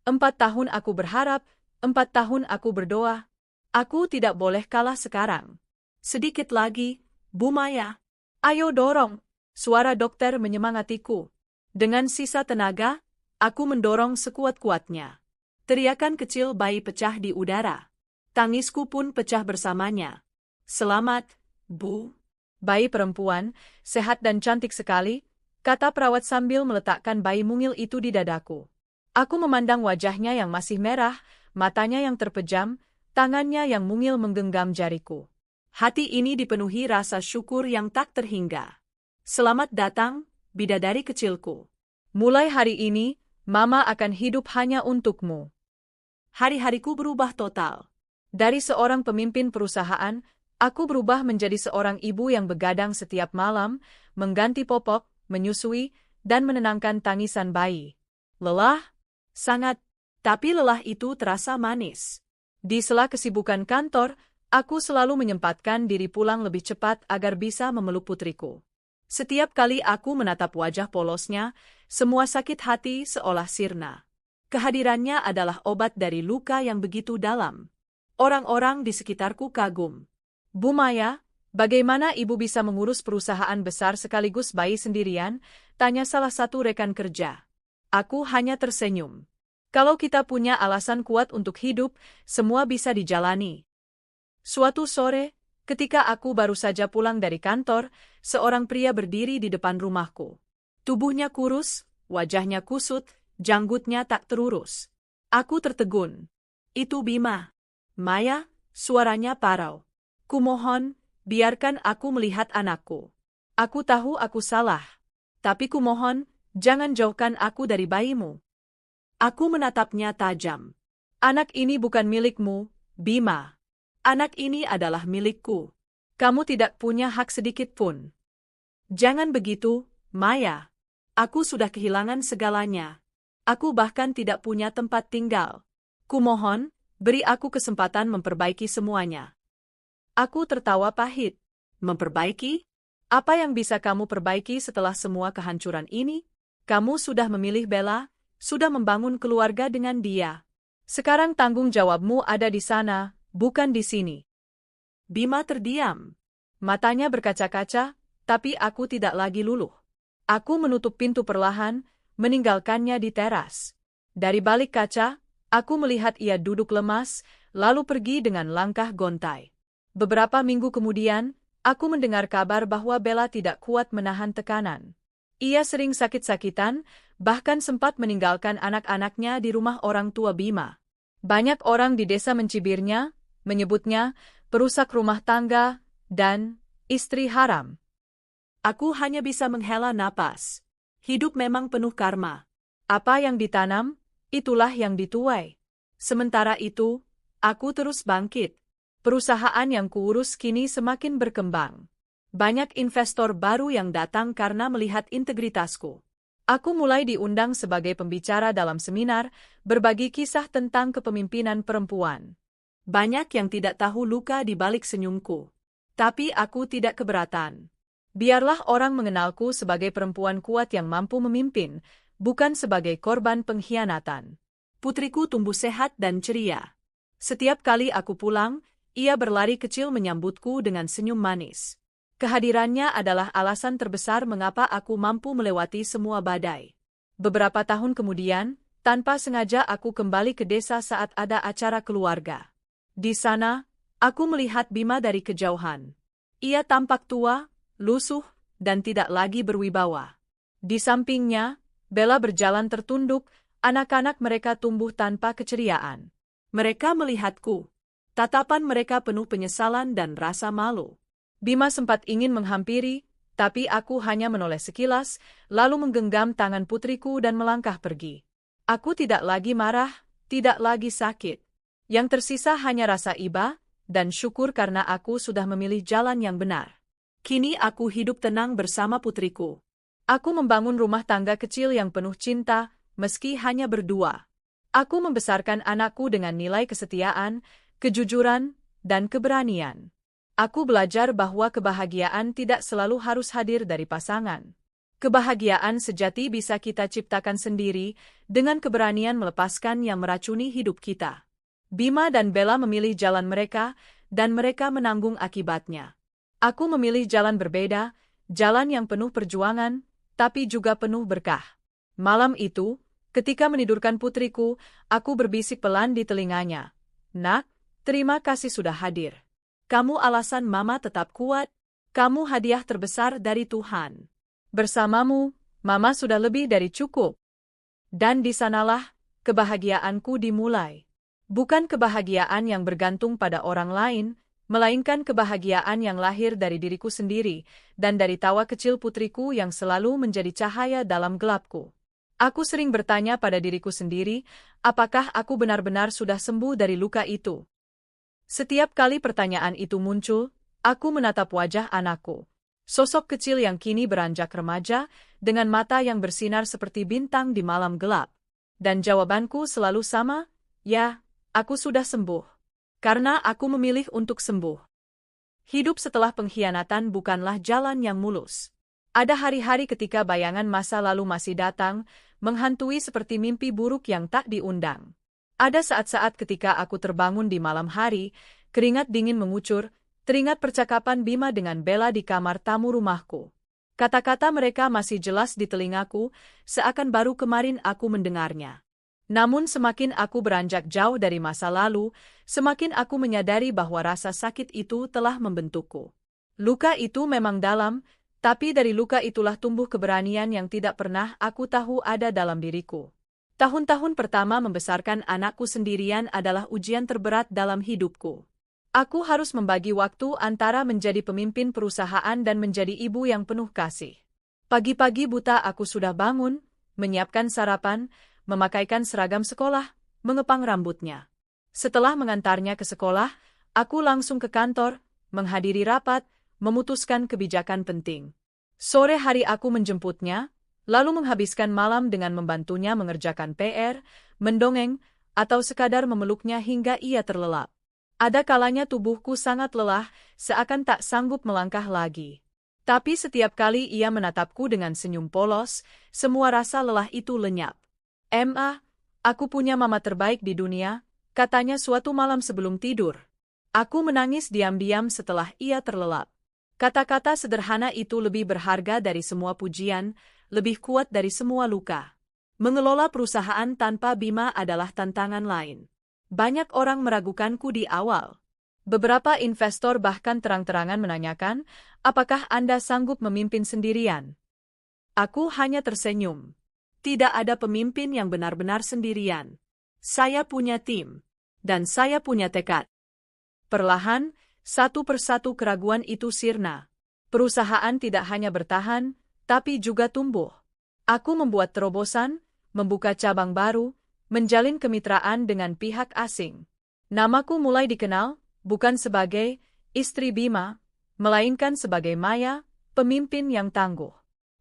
4 tahun aku berharap, 4 tahun aku berdoa. Aku tidak boleh kalah sekarang. Sedikit lagi, Bu Maya. Ayo dorong. Suara dokter menyemangatiku. Dengan sisa tenaga, aku mendorong sekuat-kuatnya. Teriakan kecil bayi pecah di udara. Tangisku pun pecah bersamanya. Selamat, Bu. Bayi perempuan, sehat dan cantik sekali, kata perawat sambil meletakkan bayi mungil itu di dadaku. Aku memandang wajahnya yang masih merah, matanya yang terpejam, tangannya yang mungil menggenggam jariku. Hati ini dipenuhi rasa syukur yang tak terhingga. Selamat datang, bidadari kecilku. Mulai hari ini, Mama akan hidup hanya untukmu. Hari-hariku berubah total. Dari seorang pemimpin perusahaan, aku berubah menjadi seorang ibu yang begadang setiap malam, mengganti popok, menyusui, dan menenangkan tangisan bayi. Lelah? Sangat. Tapi lelah itu terasa manis. Di sela kesibukan kantor, aku selalu menyempatkan diri pulang lebih cepat agar bisa memeluk putriku. Setiap kali aku menatap wajah polosnya, semua sakit hati seolah sirna. Kehadirannya adalah obat dari luka yang begitu dalam. Orang-orang di sekitarku kagum. Bu Maya, bagaimana ibu bisa mengurus perusahaan besar sekaligus bayi sendirian? Tanya salah satu rekan kerja. Aku hanya tersenyum. Kalau kita punya alasan kuat untuk hidup, semua bisa dijalani. Suatu sore, ketika aku baru saja pulang dari kantor, seorang pria berdiri di depan rumahku. Tubuhnya kurus, wajahnya kusut, janggutnya tak terurus. Aku tertegun. Itu Bima. Maya, suaranya parau. Kumohon, biarkan aku melihat anakku. Aku tahu aku salah. Tapi kumohon, jangan jauhkan aku dari bayimu. Aku menatapnya tajam. Anak ini bukan milikmu, Bima. Anak ini adalah milikku. Kamu tidak punya hak sedikit pun. Jangan begitu, Maya. Aku sudah kehilangan segalanya. Aku bahkan tidak punya tempat tinggal. Kumohon, beri aku kesempatan memperbaiki semuanya. Aku tertawa pahit. Memperbaiki? Apa yang bisa kamu perbaiki setelah semua kehancuran ini? Kamu sudah memilih Bella, sudah membangun keluarga dengan dia. Sekarang tanggung jawabmu ada di sana, bukan di sini. Bima terdiam. Matanya berkaca-kaca, tapi aku tidak lagi luluh. Aku menutup pintu perlahan, meninggalkannya di teras. Dari balik kaca, aku melihat ia duduk lemas, lalu pergi dengan langkah gontai. Beberapa minggu kemudian, aku mendengar kabar bahwa Bella tidak kuat menahan tekanan. Ia sering sakit-sakitan, bahkan sempat meninggalkan anak-anaknya di rumah orang tua Bima. Banyak orang di desa mencibirnya, menyebutnya perusak rumah tangga, dan istri haram. Aku hanya bisa menghela napas. Hidup memang penuh karma. Apa yang ditanam, itulah yang dituai. Sementara itu, aku terus bangkit. Perusahaan yang kuurus kini semakin berkembang. Banyak investor baru yang datang karena melihat integritasku. Aku mulai diundang sebagai pembicara dalam seminar, berbagi kisah tentang kepemimpinan perempuan. Banyak yang tidak tahu luka di balik senyumku. Tapi aku tidak keberatan. Biarlah orang mengenalku sebagai perempuan kuat yang mampu memimpin, bukan sebagai korban pengkhianatan. Putriku tumbuh sehat dan ceria. Setiap kali aku pulang, ia berlari kecil menyambutku dengan senyum manis. Kehadirannya adalah alasan terbesar mengapa aku mampu melewati semua badai. Beberapa tahun kemudian, tanpa sengaja aku kembali ke desa saat ada acara keluarga. Di sana, aku melihat Bima dari kejauhan. Ia tampak tua, lusuh, dan tidak lagi berwibawa. Di sampingnya, Bella berjalan tertunduk, anak-anak mereka tumbuh tanpa keceriaan. Mereka melihatku. Tatapan mereka penuh penyesalan dan rasa malu. Bima sempat ingin menghampiri, tapi aku hanya menoleh sekilas, lalu menggenggam tangan putriku dan melangkah pergi. Aku tidak lagi marah, tidak lagi sakit. Yang tersisa hanya rasa iba dan syukur karena aku sudah memilih jalan yang benar. Kini aku hidup tenang bersama putriku. Aku membangun rumah tangga kecil yang penuh cinta, meski hanya berdua. Aku membesarkan anakku dengan nilai kesetiaan, kejujuran, dan keberanian. Aku belajar bahwa kebahagiaan tidak selalu harus hadir dari pasangan. Kebahagiaan sejati bisa kita ciptakan sendiri dengan keberanian melepaskan yang meracuni hidup kita. Bima dan Bella memilih jalan mereka, dan mereka menanggung akibatnya. Aku memilih jalan berbeda, jalan yang penuh perjuangan, tapi juga penuh berkah. Malam itu, ketika menidurkan putriku, aku berbisik pelan di telinganya. "Nak, terima kasih sudah hadir. Kamu alasan Mama tetap kuat. Kamu hadiah terbesar dari Tuhan. Bersamamu, Mama sudah lebih dari cukup." Dan di sanalah kebahagiaanku dimulai. Bukan kebahagiaan yang bergantung pada orang lain, melainkan kebahagiaan yang lahir dari diriku sendiri dan dari tawa kecil putriku yang selalu menjadi cahaya dalam gelapku. Aku sering bertanya pada diriku sendiri, apakah aku benar-benar sudah sembuh dari luka itu? Setiap kali pertanyaan itu muncul, aku menatap wajah anakku. Sosok kecil yang kini beranjak remaja, dengan mata yang bersinar seperti bintang di malam gelap. Dan jawabanku selalu sama, ya, aku sudah sembuh. Karena aku memilih untuk sembuh. Hidup setelah pengkhianatan bukanlah jalan yang mulus. Ada hari-hari ketika bayangan masa lalu masih datang, menghantui seperti mimpi buruk yang tak diundang. Ada saat-saat ketika aku terbangun di malam hari, keringat dingin mengucur, teringat percakapan Bima dengan Bella di kamar tamu rumahku. Kata-kata mereka masih jelas di telingaku, seakan baru kemarin aku mendengarnya. Namun semakin aku beranjak jauh dari masa lalu, semakin aku menyadari bahwa rasa sakit itu telah membentukku. Luka itu memang dalam, tapi dari luka itulah tumbuh keberanian yang tidak pernah aku tahu ada dalam diriku. Tahun-tahun pertama membesarkan anakku sendirian adalah ujian terberat dalam hidupku. Aku harus membagi waktu antara menjadi pemimpin perusahaan dan menjadi ibu yang penuh kasih. Pagi-pagi buta aku sudah bangun, menyiapkan sarapan, memakaikan seragam sekolah, mengepang rambutnya. Setelah mengantarnya ke sekolah, aku langsung ke kantor, menghadiri rapat, memutuskan kebijakan penting. Sore hari aku menjemputnya, lalu menghabiskan malam dengan membantunya mengerjakan PR, mendongeng, atau sekadar memeluknya hingga ia terlelap. Ada kalanya tubuhku sangat lelah, seakan tak sanggup melangkah lagi. Tapi setiap kali ia menatapku dengan senyum polos, semua rasa lelah itu lenyap. "Emma, aku punya mama terbaik di dunia," katanya suatu malam sebelum tidur. Aku menangis diam-diam setelah ia terlelap. Kata-kata sederhana itu lebih berharga dari semua pujian, lebih kuat dari semua luka. Mengelola perusahaan tanpa Bima adalah tantangan lain. Banyak orang meragukanku di awal. Beberapa investor bahkan terang-terangan menanyakan, apakah Anda sanggup memimpin sendirian? Aku hanya tersenyum. Tidak ada pemimpin yang benar-benar sendirian. Saya punya tim. Dan saya punya tekad. Perlahan, Satu persatu keraguan itu sirna. Perusahaan tidak hanya bertahan, tapi juga tumbuh. Aku membuat terobosan, membuka cabang baru, menjalin kemitraan dengan pihak asing. Namaku mulai dikenal, bukan sebagai istri Bima, melainkan sebagai Maya, pemimpin yang tangguh.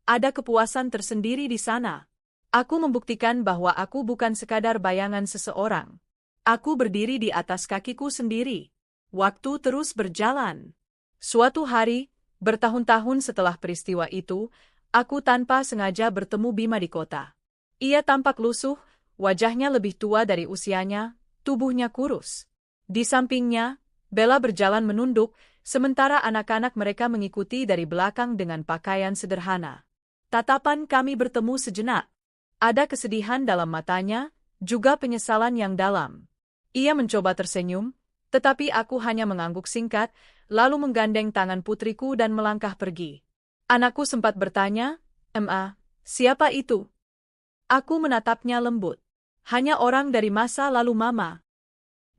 Ada kepuasan tersendiri di sana. Aku membuktikan bahwa aku bukan sekadar bayangan seseorang. Aku berdiri di atas kakiku sendiri. Waktu terus berjalan. Suatu hari, bertahun-tahun setelah peristiwa itu, aku tanpa sengaja bertemu Bima di kota. Ia tampak lusuh, wajahnya lebih tua dari usianya, tubuhnya kurus. Di sampingnya, Bella berjalan menunduk, sementara anak-anak mereka mengikuti dari belakang dengan pakaian sederhana. Tatapan kami bertemu sejenak. Ada kesedihan dalam matanya, juga penyesalan yang dalam. Ia mencoba tersenyum, tetapi aku hanya mengangguk singkat, lalu menggandeng tangan putriku dan melangkah pergi. Anakku sempat bertanya, siapa itu? Aku menatapnya lembut. Hanya orang dari masa lalu Mama.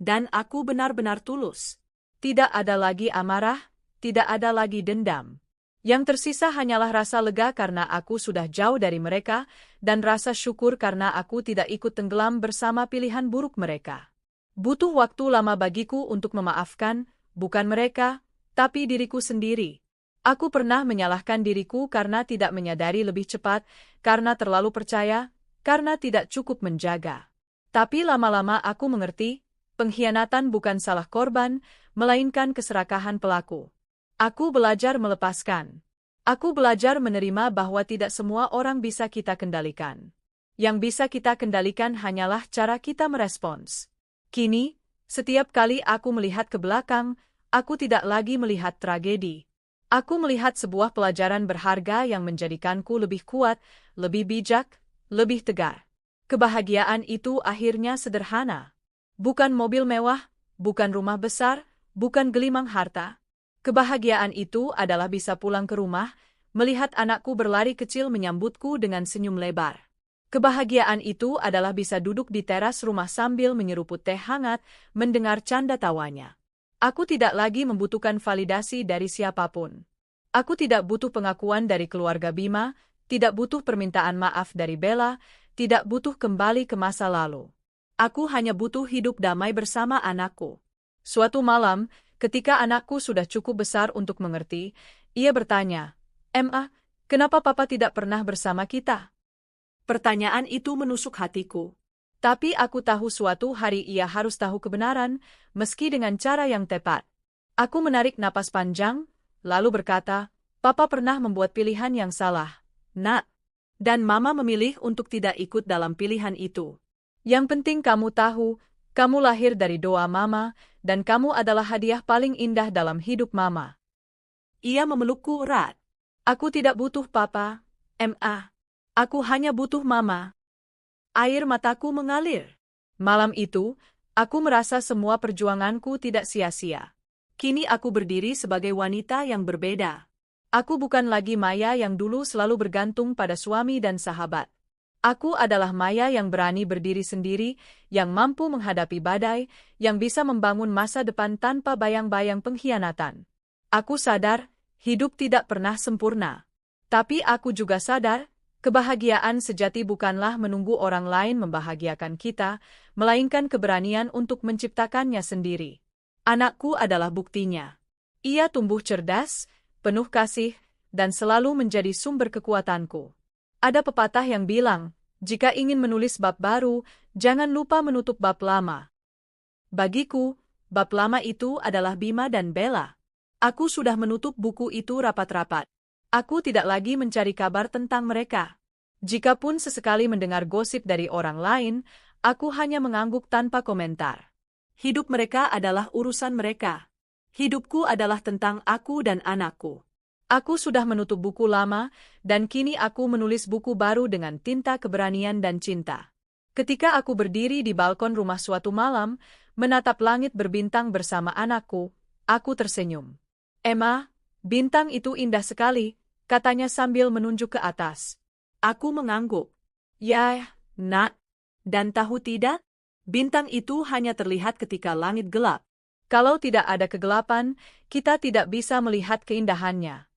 Dan aku benar-benar tulus. Tidak ada lagi amarah, tidak ada lagi dendam. Yang tersisa hanyalah rasa lega karena aku sudah jauh dari mereka, dan rasa syukur karena aku tidak ikut tenggelam bersama pilihan buruk mereka. Butuh waktu lama bagiku untuk memaafkan, bukan mereka, tapi diriku sendiri. Aku pernah menyalahkan diriku karena tidak menyadari lebih cepat, karena terlalu percaya, karena tidak cukup menjaga. Tapi lama-lama aku mengerti, pengkhianatan bukan salah korban, melainkan keserakahan pelaku. Aku belajar melepaskan. Aku belajar menerima bahwa tidak semua orang bisa kita kendalikan. Yang bisa kita kendalikan hanyalah cara kita merespons. Kini, setiap kali aku melihat ke belakang, aku tidak lagi melihat tragedi. Aku melihat sebuah pelajaran berharga yang menjadikanku lebih kuat, lebih bijak, lebih tegar. Kebahagiaan itu akhirnya sederhana. Bukan mobil mewah, bukan rumah besar, bukan gelimang harta. Kebahagiaan itu adalah bisa pulang ke rumah, melihat anakku berlari kecil menyambutku dengan senyum lebar. Kebahagiaan itu adalah bisa duduk di teras rumah sambil menyeruput teh hangat, mendengar canda tawanya. Aku tidak lagi membutuhkan validasi dari siapapun. Aku tidak butuh pengakuan dari keluarga Bima, tidak butuh permintaan maaf dari Bella, tidak butuh kembali ke masa lalu. Aku hanya butuh hidup damai bersama anakku. Suatu malam, ketika anakku sudah cukup besar untuk mengerti, ia bertanya, kenapa Papa tidak pernah bersama kita? Pertanyaan itu menusuk hatiku. Tapi aku tahu suatu hari ia harus tahu kebenaran, meski dengan cara yang tepat. Aku menarik napas panjang, lalu berkata, Papa pernah membuat pilihan yang salah, Nak. Dan Mama memilih untuk tidak ikut dalam pilihan itu. Yang penting kamu tahu, kamu lahir dari doa Mama, dan kamu adalah hadiah paling indah dalam hidup Mama. Ia memelukku erat. Aku tidak butuh Papa, Aku hanya butuh Mama. Air mataku mengalir. Malam itu, aku merasa semua perjuanganku tidak sia-sia. Kini aku berdiri sebagai wanita yang berbeda. Aku bukan lagi Maya yang dulu selalu bergantung pada suami dan sahabat. Aku adalah Maya yang berani berdiri sendiri, yang mampu menghadapi badai, yang bisa membangun masa depan tanpa bayang-bayang pengkhianatan. Aku sadar, hidup tidak pernah sempurna. Tapi aku juga sadar, kebahagiaan sejati bukanlah menunggu orang lain membahagiakan kita, melainkan keberanian untuk menciptakannya sendiri. Anakku adalah buktinya. Ia tumbuh cerdas, penuh kasih, dan selalu menjadi sumber kekuatanku. Ada pepatah yang bilang, jika ingin menulis bab baru, jangan lupa menutup bab lama. Bagiku, bab lama itu adalah Bima dan Bella. Aku sudah menutup buku itu rapat-rapat. Aku tidak lagi mencari kabar tentang mereka. Jikapun sesekali mendengar gosip dari orang lain, aku hanya mengangguk tanpa komentar. Hidup mereka adalah urusan mereka. Hidupku adalah tentang aku dan anakku. Aku sudah menutup buku lama, dan kini aku menulis buku baru dengan tinta keberanian dan cinta. Ketika aku berdiri di balkon rumah suatu malam, menatap langit berbintang bersama anakku, aku tersenyum. Emma, bintang itu indah sekali, katanya sambil menunjuk ke atas. Aku mengangguk. Ya, Nak. Dan tahu tidak? Bintang itu hanya terlihat ketika langit gelap. Kalau tidak ada kegelapan, kita tidak bisa melihat keindahannya.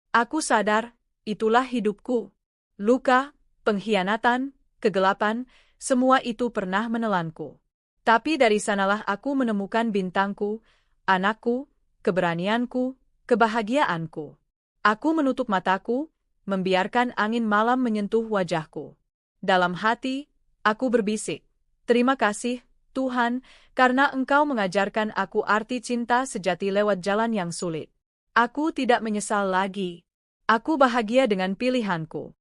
Aku sadar, itulah hidupku. Luka, pengkhianatan, kegelapan, semua itu pernah menelanku. Tapi dari sanalah aku menemukan bintangku, anakku, keberanianku, kebahagiaanku. Aku menutup mataku, membiarkan angin malam menyentuh wajahku. Dalam hati, aku berbisik, "Terima kasih, Tuhan, karena Engkau mengajarkan aku arti cinta sejati lewat jalan yang sulit. Aku tidak menyesal lagi. Aku bahagia dengan pilihanku."